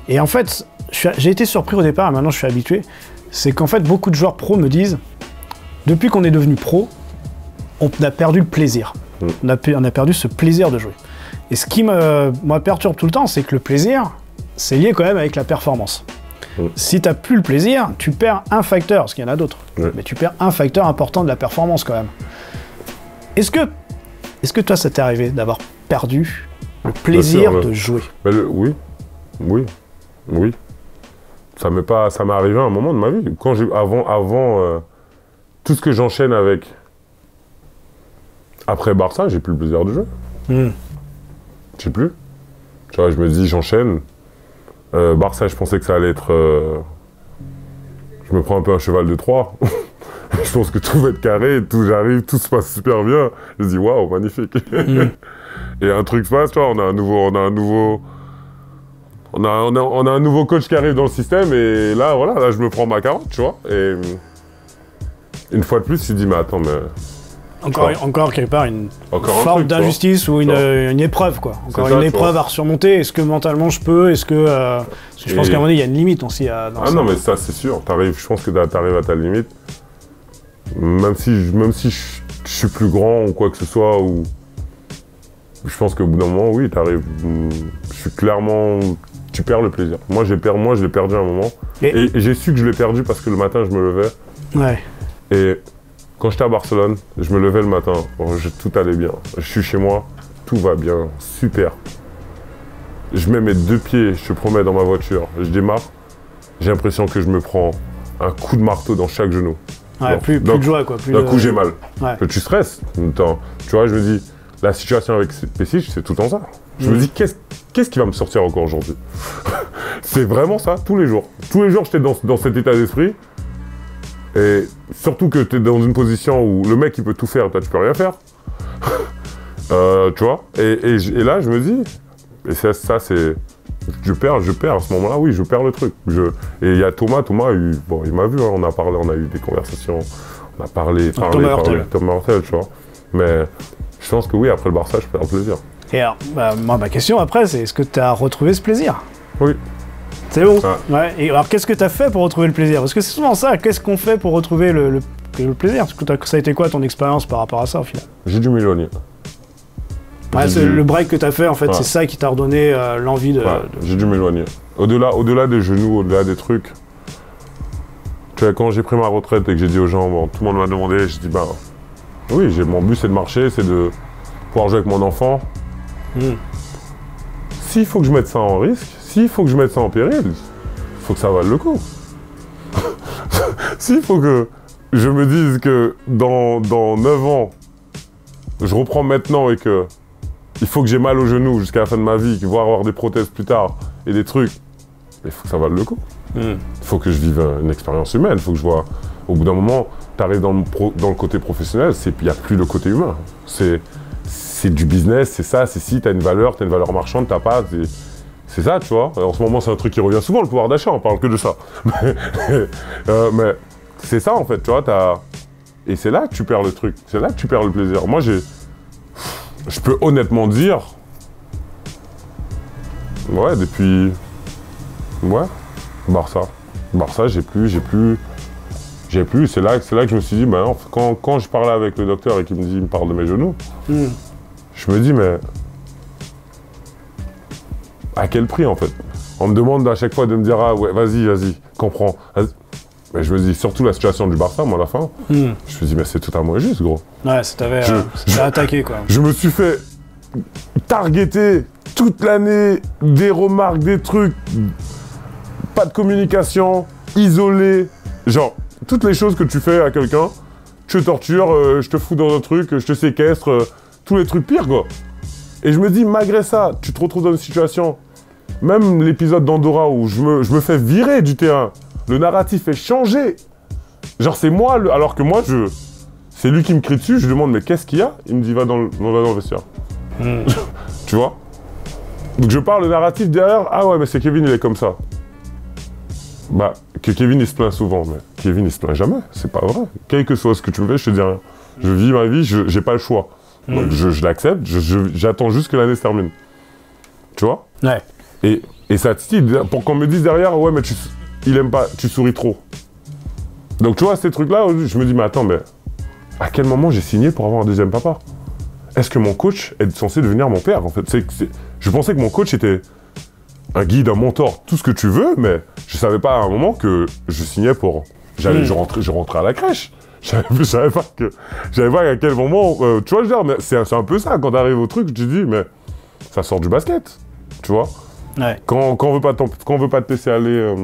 Et en fait, j'ai été surpris au départ, et maintenant je suis habitué, c'est qu'en fait, beaucoup de joueurs pro me disent, depuis qu'on est devenu pro, on a perdu le plaisir. On a perdu ce plaisir de jouer. Et ce qui me perturbe tout le temps, c'est que le plaisir, c'est lié quand même avec la performance. Si tu n'as plus le plaisir, tu perds un facteur, parce qu'il y en a d'autres, mais tu perds un facteur important de la performance quand même. Est-ce que toi, ça t'est arrivé d'avoir perdu le plaisir de jouer? Oui. Ça m'est arrivé à un moment de ma vie. Avant tout ce que j'enchaîne avec... Après Barça, j'ai plus le plaisir de jouer. J'ai plus. Tu vois, je me dis, j'enchaîne. Barça, je pensais que ça allait être... Je me prends un peu un cheval de Troie. Je pense que tout va être carré, j'arrive, tout se passe super bien. Je me dis, waouh, magnifique. Et un truc se passe, tu vois, on a un nouveau coach qui arrive dans le système et là, voilà, là, je me prends ma carotte, tu vois. Et une fois de plus, tu te dis, mais attends, mais... Encore quelque part une forme d'injustice ou une épreuve, quoi. Encore une épreuve à surmonter. Est-ce que mentalement je peux? Est-ce que... parce que je pense qu'à un moment donné, il y a une limite aussi dans ça. Non, mais ça, c'est sûr. Je pense que tu arrives à ta limite. Même si je suis plus grand ou quoi que ce soit, ou... Je pense qu'au bout d'un moment, oui, t'arrives... Je suis clairement... Tu perds le plaisir. Moi, je l'ai perdu à un moment. Et j'ai su que je l'ai perdu parce que le matin, je me levais. Ouais. Et quand j'étais à Barcelone, je me levais le matin. Tout allait bien. Je suis chez moi. Tout va bien. Super. Je mets mes deux pieds, je te promets, dans ma voiture. Je démarre. J'ai l'impression que je me prends un coup de marteau dans chaque genou. Ouais, plus de joie, quoi. D'un coup, j'ai mal. Ouais. Tu stresses. Tu vois, je me dis, la situation avec P6, c'est tout le temps ça. Je me dis, qu'est-ce qui va me sortir encore aujourd'hui? C'est vraiment ça, tous les jours. Tous les jours, j'étais dans cet état d'esprit. Et surtout que tu es dans une position où le mec, il peut tout faire, toi, tu peux rien faire. Tu vois, et là, je me dis, et ça c'est... Je perds à ce moment-là, oui, je perds le truc. Et il y a Thomas, il m'a vu, hein, on a eu des conversations, on a parlé, Thomas Hurtel, tu vois. Mais je pense que oui, après le Barça, je perds le plaisir. Et alors, moi, ma question après, c'est est-ce que tu as retrouvé ce plaisir? Oui. C'est bon. Ouais. Et alors, qu'est-ce que tu as fait pour retrouver le plaisir? Parce que c'est souvent ça, qu'est-ce qu'on fait pour retrouver le plaisir? Parce que ça a été quoi ton expérience par rapport à ça, au final? J'ai dû m'éloigner. Ouais, le break que tu as fait, en fait, c'est ça qui t'a redonné l'envie de... J'ai dû m'éloigner. Au-delà des genoux, au-delà des trucs... Tu vois, quand j'ai pris ma retraite et que j'ai dit aux gens, bon, tout le monde m'a demandé, j'ai dit, bah... Oui, mon but, c'est de marcher, c'est de pouvoir jouer avec mon enfant. S'il faut que je mette ça en risque, s'il faut que je mette ça en péril, il faut que ça vaille le coup. S'il faut que je me dise que dans 9 ans, je reprends maintenant et que il faut que j'ai mal au genou jusqu'à la fin de ma vie, voire avoir des prothèses plus tard et des trucs, il faut que ça vaille le coup. Il faut que je vive une expérience humaine, il faut que je vois... Au bout d'un moment, tu arrives dans le côté professionnel, il n'y a plus le côté humain. C'est du business, c'est ça, c'est si tu as une valeur marchande, t'as pas... C'est ça, tu vois. En ce moment, c'est un truc qui revient souvent, le pouvoir d'achat, on parle que de ça. Mais c'est ça, en fait, tu vois. Et c'est là que tu perds le truc, c'est là que tu perds le plaisir. Moi, je peux honnêtement dire... Ouais, depuis... Ouais, Barça, j'ai plus... C'est là que je me suis dit, bah, quand je parlais avec le docteur et qu'il me parle de mes genoux, je me dis, mais... À quel prix, en fait? On me demande à chaque fois de me dire, ah ouais, vas-y, comprends. Mais je me dis, surtout la situation du Barça, moi, à la fin, je me dis, mais c'est totalement injuste, gros. Ouais, ça t'avait attaqué, quoi. Je me suis fait targeter toute l'année, des remarques, des trucs, pas de communication, isolé, genre, toutes les choses que tu fais à quelqu'un, je te torture, je te fous dans un truc, je te séquestre, tous les trucs pires, quoi. Et je me dis, malgré ça, tu te retrouves dans une situation, même l'épisode d'Andorra où je me fais virer du terrain, le narratif est changé. Genre, c'est moi, alors que moi, c'est lui qui me crie dessus, je lui demande, mais qu'est-ce qu'il y a? Il me dit, va dans le vestiaire. Tu vois? Donc je parle, le narratif derrière, ah ouais, mais c'est Kevin, il est comme ça. Bah, que Kevin, il se plaint souvent, mais Kevin, il se plaint jamais, c'est pas vrai. Quel que soit ce que tu me fais, je te dis rien. Je vis ma vie, j'ai pas le choix. Donc je l'accepte, j'attends juste que l'année se termine. Tu vois? Ouais. Et Et ça titille, pour qu'on me dise derrière, ouais, mais il aime pas, tu souris trop. Donc tu vois, ces trucs-là, je me dis, mais attends, mais à quel moment j'ai signé pour avoir un deuxième papa? Est-ce que mon coach est censé devenir mon père, en fait? Je pensais que mon coach était un guide, un mentor, tout ce que tu veux, mais je savais pas à un moment que je signais pour... Je rentrais à la crèche. Je savais pas à quel moment... tu vois, je veux dire, mais c'est un peu ça, quand t'arrives au truc, tu te dis, mais ça sort du basket, tu vois. Ouais. Quand on veut pas te laisser aller...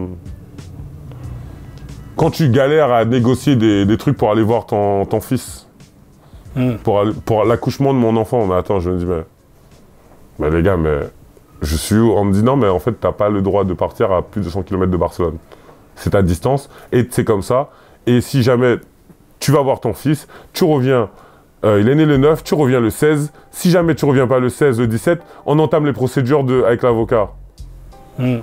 Quand tu galères à négocier des trucs pour aller voir ton fils, pour l'accouchement de mon enfant, mais attends, je me dis, mais les gars, mais je suis où? On me dit, non, mais en fait, t'as pas le droit de partir à plus de 100 km de Barcelone. C'est ta distance, et c'est comme ça. Et si jamais tu vas voir ton fils, tu reviens, il est né le 9, tu reviens le 16. Si jamais tu reviens pas le 16, le 17, on entame les procédures avec l'avocat. Je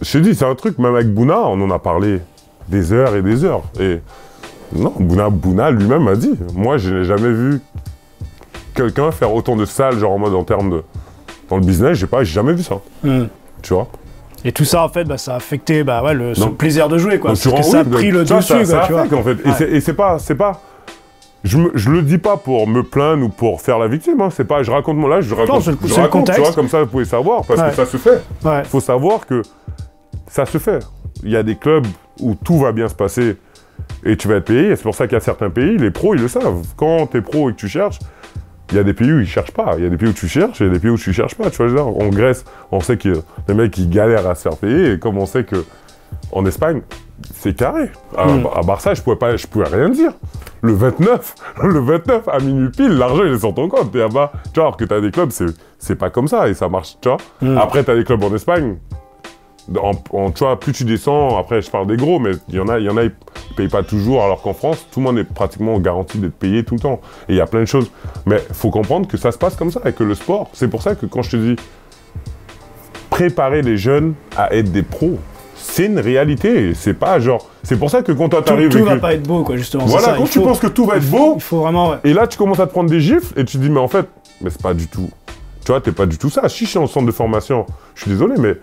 te dis, c'est un truc, même avec Bouna, on en a parlé des heures et des heures. Et non, Bouna lui-même m'a dit, moi, je n'ai jamais vu quelqu'un faire autant de salles, genre en mode en termes de... Dans le business, j'ai jamais vu ça. Tu vois? Et tout ça, en fait, ça a affecté son plaisir de jouer, quoi. Donc, Parce que ça a pris le dessus, ça quoi, tu vois. En fait. Ouais. Et c'est pas... Je le dis pas pour me plaindre ou pour faire la victime, hein. C'est pas... Je raconte mon âge, je raconte, tu vois, comme ça, vous pouvez savoir, parce que ça se fait. Ouais. Faut savoir que ça se fait. Il y a des clubs où tout va bien se passer et tu vas être payé. Et c'est pour ça qu'il y a certains pays, les pros, ils le savent. Quand t'es pro et que tu cherches, il y a des pays où ils cherchent pas. Il y a des pays où tu cherches et il y a des pays où tu cherches pas. Tu vois, genre, en Grèce, on sait que les mecs, ils galèrent à se faire payer. Et comme on sait que en Espagne, c'est carré. À Barça, je pouvais rien dire. Le 29, à minuit pile, l'argent, il est sur ton compte. Tu vois, alors que tu as des clubs, c'est pas comme ça et ça marche, tu vois. Après, tu as des clubs en Espagne. Tu vois, plus tu descends, après, je parle des gros, mais il y en a, ils payent pas toujours, alors qu'en France, tout le monde est pratiquement garanti d'être payé tout le temps. Et il y a plein de choses. Mais il faut comprendre que ça se passe comme ça, et que le sport, c'est pour ça que quand je te dis préparer les jeunes à être des pros, c'est une réalité. C'est pas genre... C'est pour ça que quand toi t'arrives... Tout va pas être beau, quoi, justement. Voilà, quand tu penses que tout va être beau... Il faut vraiment... Ouais. Et là, tu commences à te prendre des gifles, et tu te dis, mais en fait, mais c'est pas du tout... Tu vois, t'es pas du tout ça. Si je suis en centre de formation, je suis désolé, mais...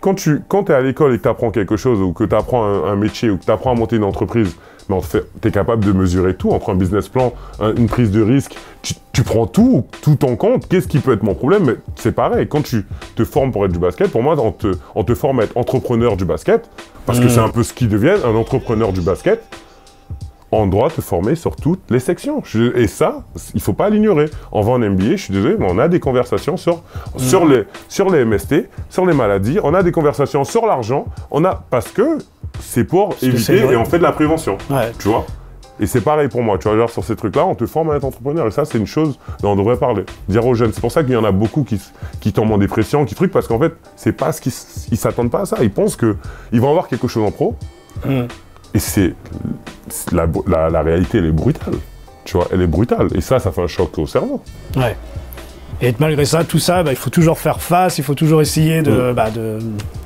Quand tu es à l'école et que tu apprends quelque chose, ou que tu apprends un métier, ou que tu apprends à monter une entreprise, mais tu es capable de mesurer tout entre un business plan, une prise de risque, tu prends tout en compte. Qu'est-ce qui peut être mon problème? Mais c'est pareil, quand tu te formes pour être du basket, pour moi, on te forme à être entrepreneur du basket, parce que c'est un peu ce qui devient un entrepreneur du basket. On doit te former sur toutes les sections. Et ça, il faut pas l'ignorer. On va en NBA, je suis désolé, mais on a des conversations sur les MST, sur les maladies, on a des conversations sur l'argent, parce que c'est pour éviter et on fait de la prévention. Ouais. Tu vois? Et c'est pareil pour moi, tu vois, genre sur ces trucs-là, on te forme à être entrepreneur. Et ça, c'est une chose dont on devrait parler. Dire aux jeunes. C'est pour ça qu'il y en a beaucoup qui tombent en dépression, qui truquent, parce qu'en fait, c'est pas ce qu'ils s'attendent pas à ça. Ils pensent qu'ils vont avoir quelque chose en pro. Et la réalité, elle est brutale. Tu vois, elle est brutale. Et ça fait un choc au cerveau. Ouais. Et malgré ça, tout ça, il faut toujours faire face, il faut toujours essayer de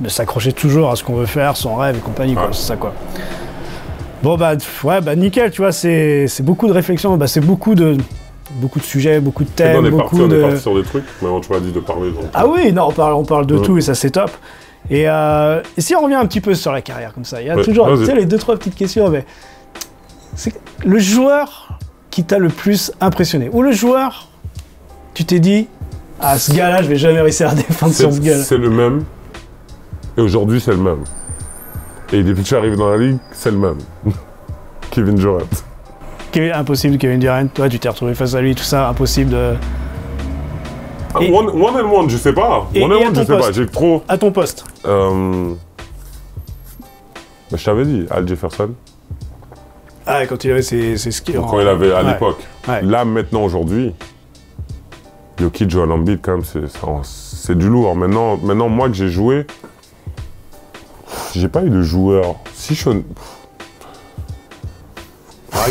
s'accrocher toujours à ce qu'on veut faire, son rêve et compagnie, quoi. C'est ça, quoi. Bon, nickel, tu vois, c'est beaucoup de réflexions, c'est beaucoup de sujets, beaucoup de thèmes, on est parti sur des trucs, mais tu m'as dit de parler. Donc... Ah oui, non, on parle de tout et ça, c'est top. Et si on revient un petit peu sur la carrière comme ça, il y a toujours les 2-3 petites questions, mais c'est le joueur qui t'a le plus impressionné, ou le joueur, tu t'es dit, ah, ce gars-là, je vais jamais réussir à défendre sur ce gars-là. C'est le même, et aujourd'hui c'est le même. Et depuis que je suis arrivé dans la ligue, c'est le même. Kevin Durant. Impossible, Kevin Durant, toi tu t'es retrouvé face à lui, tout ça, impossible de... One and one, je sais pas. J'ai trop... À ton poste. Je t'avais dit, Al Jefferson. Ah, quand il avait ses skills. Quand il avait à l'époque. Ouais. Là, maintenant, aujourd'hui, Jokic, Joel Embiid, quand même, c'est du lourd. Maintenant, moi que j'ai joué, j'ai pas eu de joueur. Si je...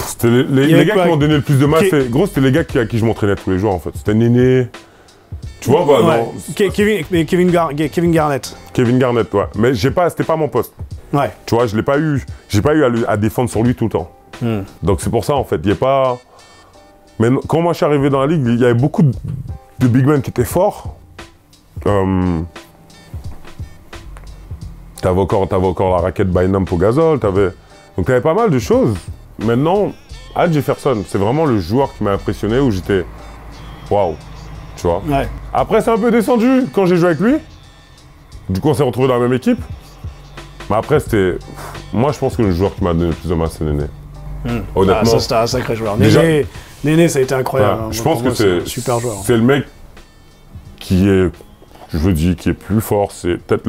C'était les gars qui m'ont donné le plus de mal. C'était les gars à qui je m'entraînais tous les jours, en fait. C'était Néné. Tu vois, non. Kevin Garnett. Kevin Garnett, ouais. Mais c'était pas mon poste. Ouais. Tu vois, j'ai pas eu à défendre sur lui tout le temps. Donc c'est pour ça, en fait, il y a pas... Mais quand moi je suis arrivé dans la ligue, il y avait beaucoup de big men qui étaient forts. t'avais encore la raquette Bynum pour Gasol, donc t'avais pas mal de choses. Maintenant, Al Jefferson, c'est vraiment le joueur qui m'a impressionné où j'étais waouh, tu vois. Ouais. Après, c'est un peu descendu quand j'ai joué avec lui. Du coup, on s'est retrouvés dans la même équipe. Mais après, c'était. Moi, je pense que le joueur qui m'a donné le plus de masse, c'est Néné. Honnêtement. Ah, ça, c'était un sacré joueur. Déjà... Néné, ça a été incroyable. Je pense que c'est un super joueur. C'est le mec qui est, je veux dire, qui est plus fort. C'est peut-être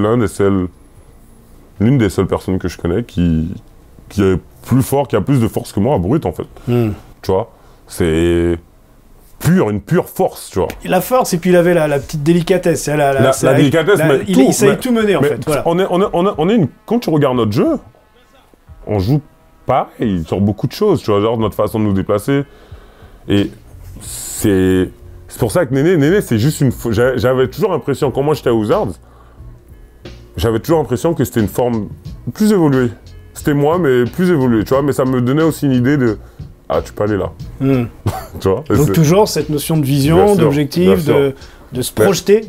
l'une des seules personnes que je connais qui est plus fort, qui a plus de force que moi, brut en fait. Tu vois, c'est une pure force, tu vois. La force, et puis il avait la petite délicatesse. La délicatesse, mais il savait tout mener en fait. Voilà. Quand tu regardes notre jeu, on joue pareil sur beaucoup de choses, tu vois, genre notre façon de nous déplacer. Et c'est pour ça que Néné, c'est juste une... J'avais toujours l'impression, quand moi j'étais à Wizards, j'avais toujours l'impression que c'était une forme plus évoluée. C'était moi, mais plus évolué, tu vois. Mais ça me donnait aussi une idée de... Ah, tu peux aller là. Tu vois. Donc toujours cette notion de vision, d'objectif, de se projeter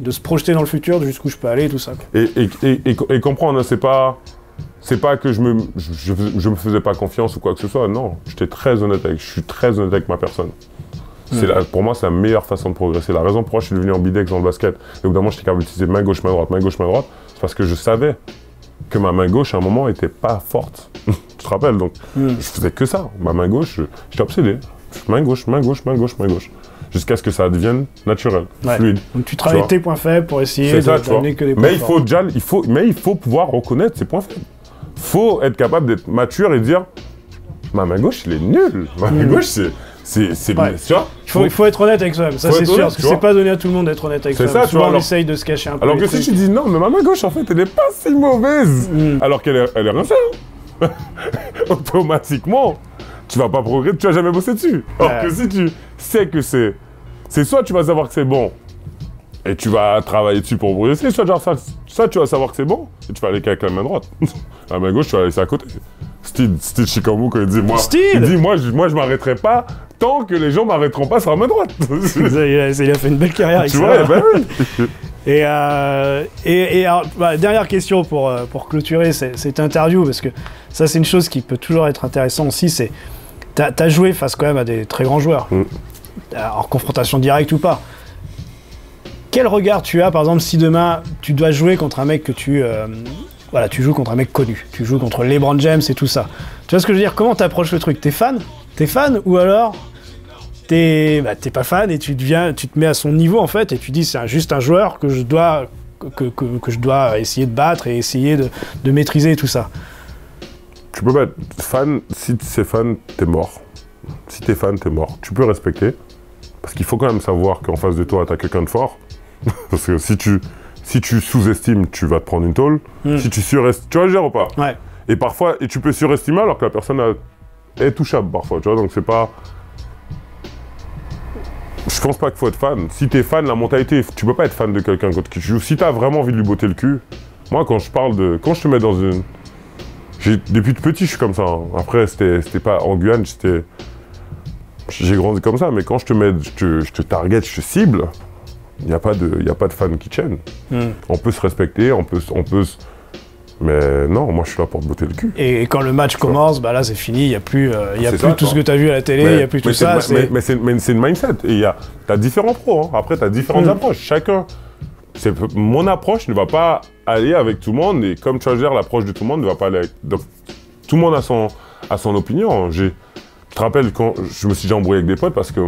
dans le futur, jusqu'où je peux aller, tout ça. Et comprendre, hein, c'est pas que je me faisais pas confiance ou quoi que ce soit. Non, je suis très honnête avec ma personne. Pour moi, c'est la meilleure façon de progresser. La raison pourquoi je suis devenu ambidex dans le basket, et évidemment, j'étais capable d'utiliser main gauche, main droite, c'est parce que je savais que ma main gauche, à un moment, était pas forte. Tu te rappelles? Donc, je faisais que ça. Ma main gauche, j'étais obsédé. Main gauche. Jusqu'à ce que ça devienne naturel, fluide. Donc, tu travailles tes points faibles pour essayer d'amener que des points forts. Mais il faut pouvoir reconnaître ses points faibles. Faut être capable d'être mature et dire ma main gauche, il est nul. Ma main gauche, c'est tu vois, il faut être honnête avec soi-même, ça c'est sûr, parce que c'est pas donné à tout le monde d'être honnête avec soi-même. Souvent, on essaye de se cacher un peu. Alors que si tu dis non, mais ma main gauche, en fait, elle n'est pas si mauvaise, alors qu'elle est rincée, automatiquement, tu vas pas progresser, tu vas jamais bosser dessus. Alors que si tu sais que c'est soit tu vas savoir que c'est bon, et tu vas travailler dessus pour progresser, soit tu vas savoir que c'est bon, et tu vas aller avec la main droite. La main gauche, tu vas la laisser à côté. Steve Chikamou, quand il dit moi je m'arrêterai pas tant que les gens m'arrêteront pas sur la main droite. il a fait une belle carrière avec ça. Tu vois, ben oui. Et alors, dernière question pour clôturer cette interview, parce que ça c'est une chose qui peut toujours être intéressante aussi, c'est t'as joué face quand même à des très grands joueurs, en confrontation directe ou pas. Quel regard tu as, par exemple, si demain tu dois jouer contre un mec que tu joues contre un mec connu, tu joues contre LeBron James et tout ça. Tu vois ce que je veux dire? Comment t'approches le truc? T'es fan ou alors t'es pas fan et tu te mets à son niveau en fait et tu dis c'est juste un joueur que je dois essayer de battre et essayer de maîtriser et tout ça. Tu peux pas être fan, si c'est fan, t'es mort. Si t'es fan, t'es mort. Tu peux respecter, parce qu'il faut quand même savoir qu'en face de toi, t'as quelqu'un de fort. Parce que si tu sous-estimes, tu vas te prendre une tôle. Si tu surestimes, tu vois, je veux dire ou pas? Ouais. Et parfois, tu peux surestimer alors que la personne est touchable parfois, tu vois, donc c'est pas... Je pense pas qu'il faut être fan. Si t'es fan, la mentalité, tu peux pas être fan de quelqu'un contre qui tu joues. Si t'as vraiment envie de lui botter le cul, moi quand je te mets dans une... Depuis tout petit, je suis comme ça. Hein. Après, c'était pas en Guyane, j'ai grandi comme ça, mais quand je te target, je te cible, il n'y a pas de fan qui tienne. On peut se respecter, on peut mais non, moi je suis là pour te botter le cul. Et quand le match commence, bah là c'est fini, il n'y a plus, tout ce que tu as vu à la télé, il n'y a plus tout ça. Mais c'est une mindset. Et tu as différents pros, hein. Après tu as différentes approches. Chacun, mon approche ne va pas aller avec tout le monde, et comme tu vas dire, l'approche de tout le monde ne va pas aller avec... Donc, tout le monde a son opinion. Je te rappelle, quand je me suis déjà embrouillé avec des potes, parce que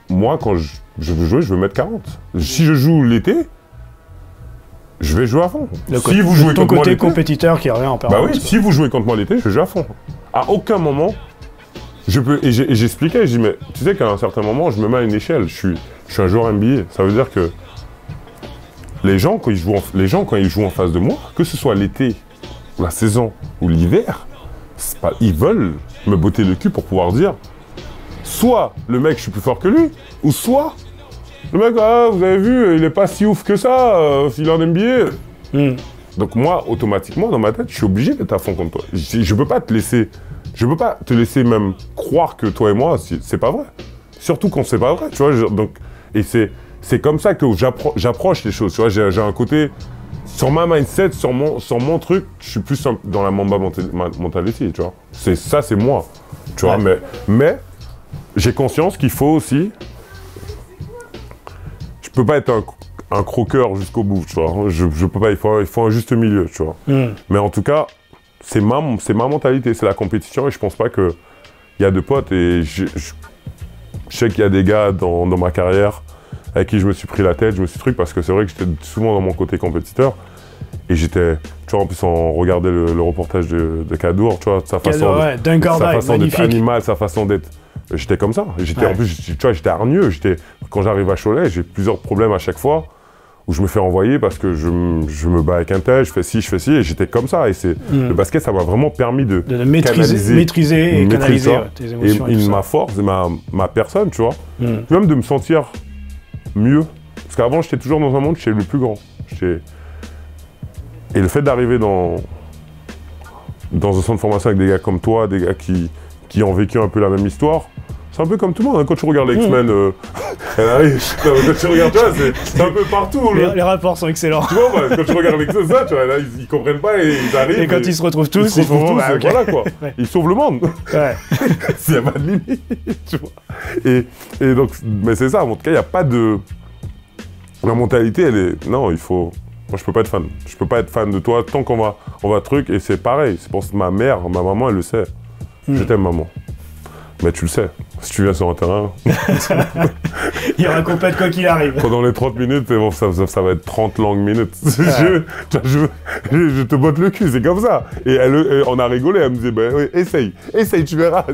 moi, quand je veux jouer, je veux mettre 40. Si je joue l'été, je vais jouer à fond. Si vous jouez ton côté compétiteur qui revient en permanence. Bah oui, si vous jouez contre moi l'été, je vais jouer à fond. À aucun moment, je peux... Et j'expliquais, je dis, mais tu sais qu'à un certain moment, je me mets à une échelle. Je suis un joueur NBA. Ça veut dire que les gens, quand ils jouent en face de moi, que ce soit l'été, la saison ou l'hiver, ils veulent me botter le cul pour pouvoir dire soit le mec, je suis plus fort que lui, ou soit le mec, vous avez vu, il est pas si ouf que ça, il est en NBA. Donc moi, automatiquement, dans ma tête, je suis obligé d'être à fond contre toi. Je peux pas te laisser même croire que toi et moi, c'est pas vrai. Surtout quand c'est pas vrai, tu vois. Donc, et c'est comme ça que j'approche les choses, tu vois. J'ai un côté sur ma mindset, sur mon truc, je suis plus dans la Mamba mentality, tu vois. C'est moi, tu vois. Mais j'ai conscience qu'il faut aussi... Je peux pas être un croqueur jusqu'au bout, tu vois. Je peux pas, il faut un juste milieu, tu vois. Mais en tout cas, c'est ma mentalité, c'est la compétition et je pense pas que... Il y a deux potes et je sais qu'il y a des gars dans ma carrière avec qui je me suis pris la tête, je me suis truc parce que c'est vrai que j'étais souvent dans mon côté compétiteur et j'étais, tu vois, en plus on regardait le reportage de Kadour, tu vois, sa façon d'être animal, sa façon d'être, j'étais comme ça, en plus, tu vois, j'étais hargneux, quand j'arrive à Cholet, j'ai plusieurs problèmes à chaque fois où je me fais envoyer parce que je me bats avec un tel, je fais ci, et j'étais comme ça. Et le basket, ça m'a vraiment permis de maîtriser et canaliser tes émotions. Et ma force, et ma personne, tu vois. Même de me sentir mieux. Parce qu'avant, j'étais toujours dans un monde, j'étais le plus grand. Et le fait d'arriver dans un centre de formation avec des gars comme toi, des gars qui ont vécu un peu la même histoire, c'est un peu comme tout le monde, hein. Quand tu regardes X-Men, elle arrive, quand tu regardes, tu vois, c'est un peu partout. Les rapports sont excellents. Tu vois, quand tu regardes avec ça, tu vois, là, ils comprennent pas et ils arrivent. Et quand ils se retrouvent tous, voilà quoi. Ouais. Ils sauvent le monde. Ouais. S'il n'y a pas de limite, tu vois. Et donc, mais c'est ça, en tout cas, il n'y a pas de... La mentalité, elle est... Non, il faut... Moi, je peux pas être fan. Je peux pas être fan de toi tant qu'on va truc, et c'est pareil. C'est pour ma mère, ma maman, elle le sait. Je t'aime, maman. Mais tu le sais, si tu viens sur un terrain... Il y aura compète quoi qu'il arrive. Pendant les 30 minutes, bon, ça va être 30 longues minutes. Ouais. Je te botte le cul, c'est comme ça. Et on a rigolé, elle me disait, bah, oui, essaye, tu verras.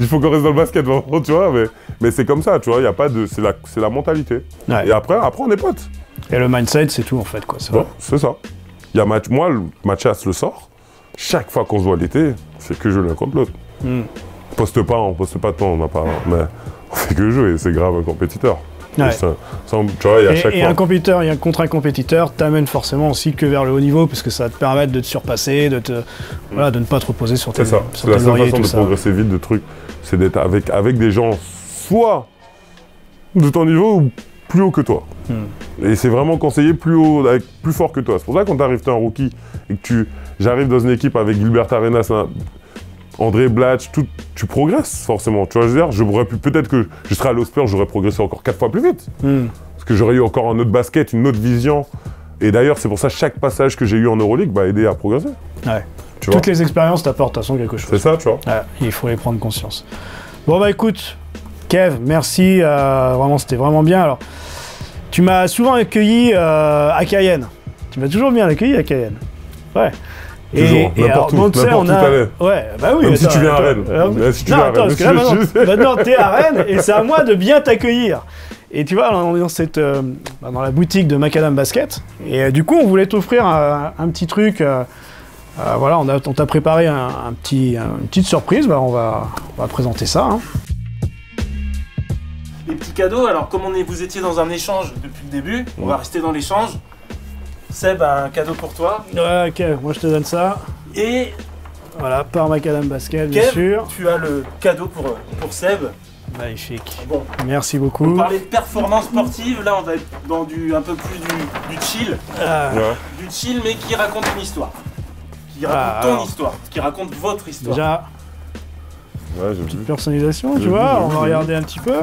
Il faut qu'on reste dans le basket, vraiment, tu vois, mais c'est comme ça, tu vois, il y a pas de... C'est la mentalité. Ouais. Et après, on est potes. Et le mindset, c'est tout, en fait, quoi. C'est ça. Il y a moi, ma chasse le sort. Chaque fois qu'on se voit l'été, c'est que je l'un contre l'autre. On poste pas de temps, mais on fait que jouer, c'est grave un compétiteur. Ouais. Tu vois, à chaque fois... contre un compétiteur t'amène forcément aussi que vers le haut niveau, parce que ça va te permettre de te surpasser, de ne pas te reposer sur tes lauriers. C'est la seule façon de progresser vite, de trucs, c'est d'être avec des gens soit de ton niveau ou plus haut que toi. Et c'est vraiment conseillé plus fort que toi. C'est pour ça que quand t'es un rookie et que j'arrive dans une équipe avec Gilbert Arenas, André Blatch, tu progresses forcément. Tu vois, je veux dire, peut-être que je serais à l'Osper, j'aurais progressé encore 4 fois plus vite. Parce que j'aurais eu encore un autre basket, une autre vision. Et d'ailleurs, c'est pour ça que chaque passage que j'ai eu en Euroleague m'a aidé à progresser. Ouais. Toutes les expériences t'apportent de toute façon quelque chose. C'est ça, tu vois. Ouais, il faut les prendre conscience. Bon bah écoute, Kev, merci. Vraiment, c'était vraiment bien. Alors, tu m'as souvent accueilli à Cayenne. Tu m'as toujours bien accueilli à Cayenne. Ouais. Toujours, n'importe où tu allais. Ouais, bah oui. Même si tu viens à Rennes. Parce que là, maintenant t'es à Rennes et c'est à moi de bien t'accueillir. Et tu vois, on est dans la boutique de Macadam Basket. Et du coup, on voulait t'offrir un petit truc. Voilà, on t'a préparé une petite surprise. Bah, on va présenter ça. Hein. Les petits cadeaux. Alors, comme vous étiez dans un échange depuis le début, on va rester dans l'échange. Seb a un cadeau pour toi. Ouais, ok, moi je te donne ça. Et voilà, par Macadam Basket, bien Kev, sûr. Tu as le cadeau pour Seb. Magnifique. Bon. Merci beaucoup. On parlait de performance sportive, là on va être dans un peu plus du chill. Du chill, mais qui raconte une histoire. Qui raconte ton histoire, qui raconte votre histoire. Déjà, petite personnalisation, tu vois, on va regarder un petit peu.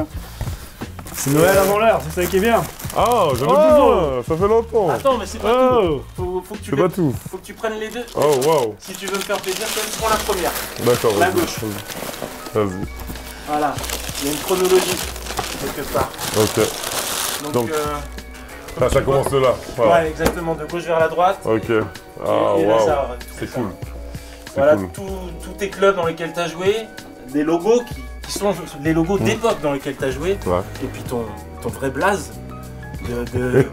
C'est Noël avant l'heure, c'est ça qui est bien. Ah, j'en ai besoin, ça fait longtemps. Attends, mais c'est pas tout. Faut que tu prennes les deux. Oh, waouh. Si tu veux me faire plaisir, prends la première. D'accord, la gauche. Vas-y. Voilà, il y a une chronologie, quelque part. Ok. Donc ça commence de là. Voilà. Ouais, exactement, de gauche vers la droite. Ok. Ah, waouh. C'est cool. Voilà, tous tes clubs dans lesquels tu as joué, des logos qui sont les logos d'époque dans lesquels tu as joué, et puis ton vrai blaze de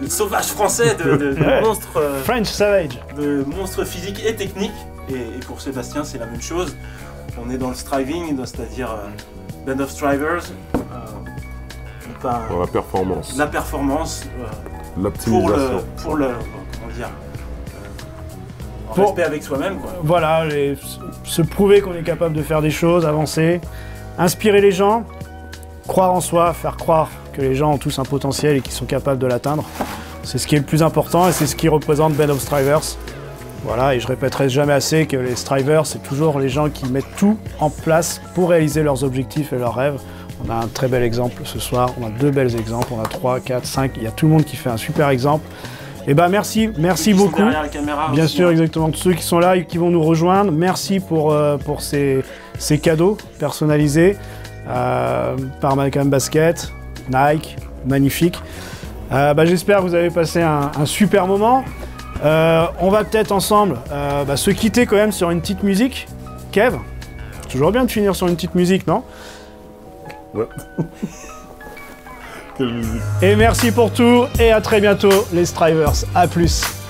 sauvage français, de monstre French Savage, de monstre physique et technique. Et pour Sébastien, c'est la même chose. On est dans le striving, c'est-à-dire Band of Strivers. Dans la performance. La performance. L'optimisation. Pour le comment dire. Respect avec soi-même, quoi. Voilà, se prouver qu'on est capable de faire des choses, avancer, inspirer les gens, croire en soi, faire croire que les gens ont tous un potentiel et qu'ils sont capables de l'atteindre. C'est ce qui est le plus important et c'est ce qui représente Band of Strivers. Voilà, et je répéterai jamais assez que les Strivers, c'est toujours les gens qui mettent tout en place pour réaliser leurs objectifs et leurs rêves. On a un très bel exemple ce soir, on a 2 belles exemples, on a 3, 4, 5, il y a tout le monde qui fait un super exemple. Et ben merci beaucoup. Bien sûr, exactement, tous ceux qui sont là et qui vont nous rejoindre. Merci pour ces cadeaux personnalisés par Malcolm Basket, Nike, magnifique. J'espère que vous avez passé un super moment. On va peut-être ensemble se quitter quand même sur une petite musique. Kev, toujours bien de finir sur une petite musique, non? Ouais. Quelle musique. Et merci pour tout et à très bientôt les Strivers. À plus.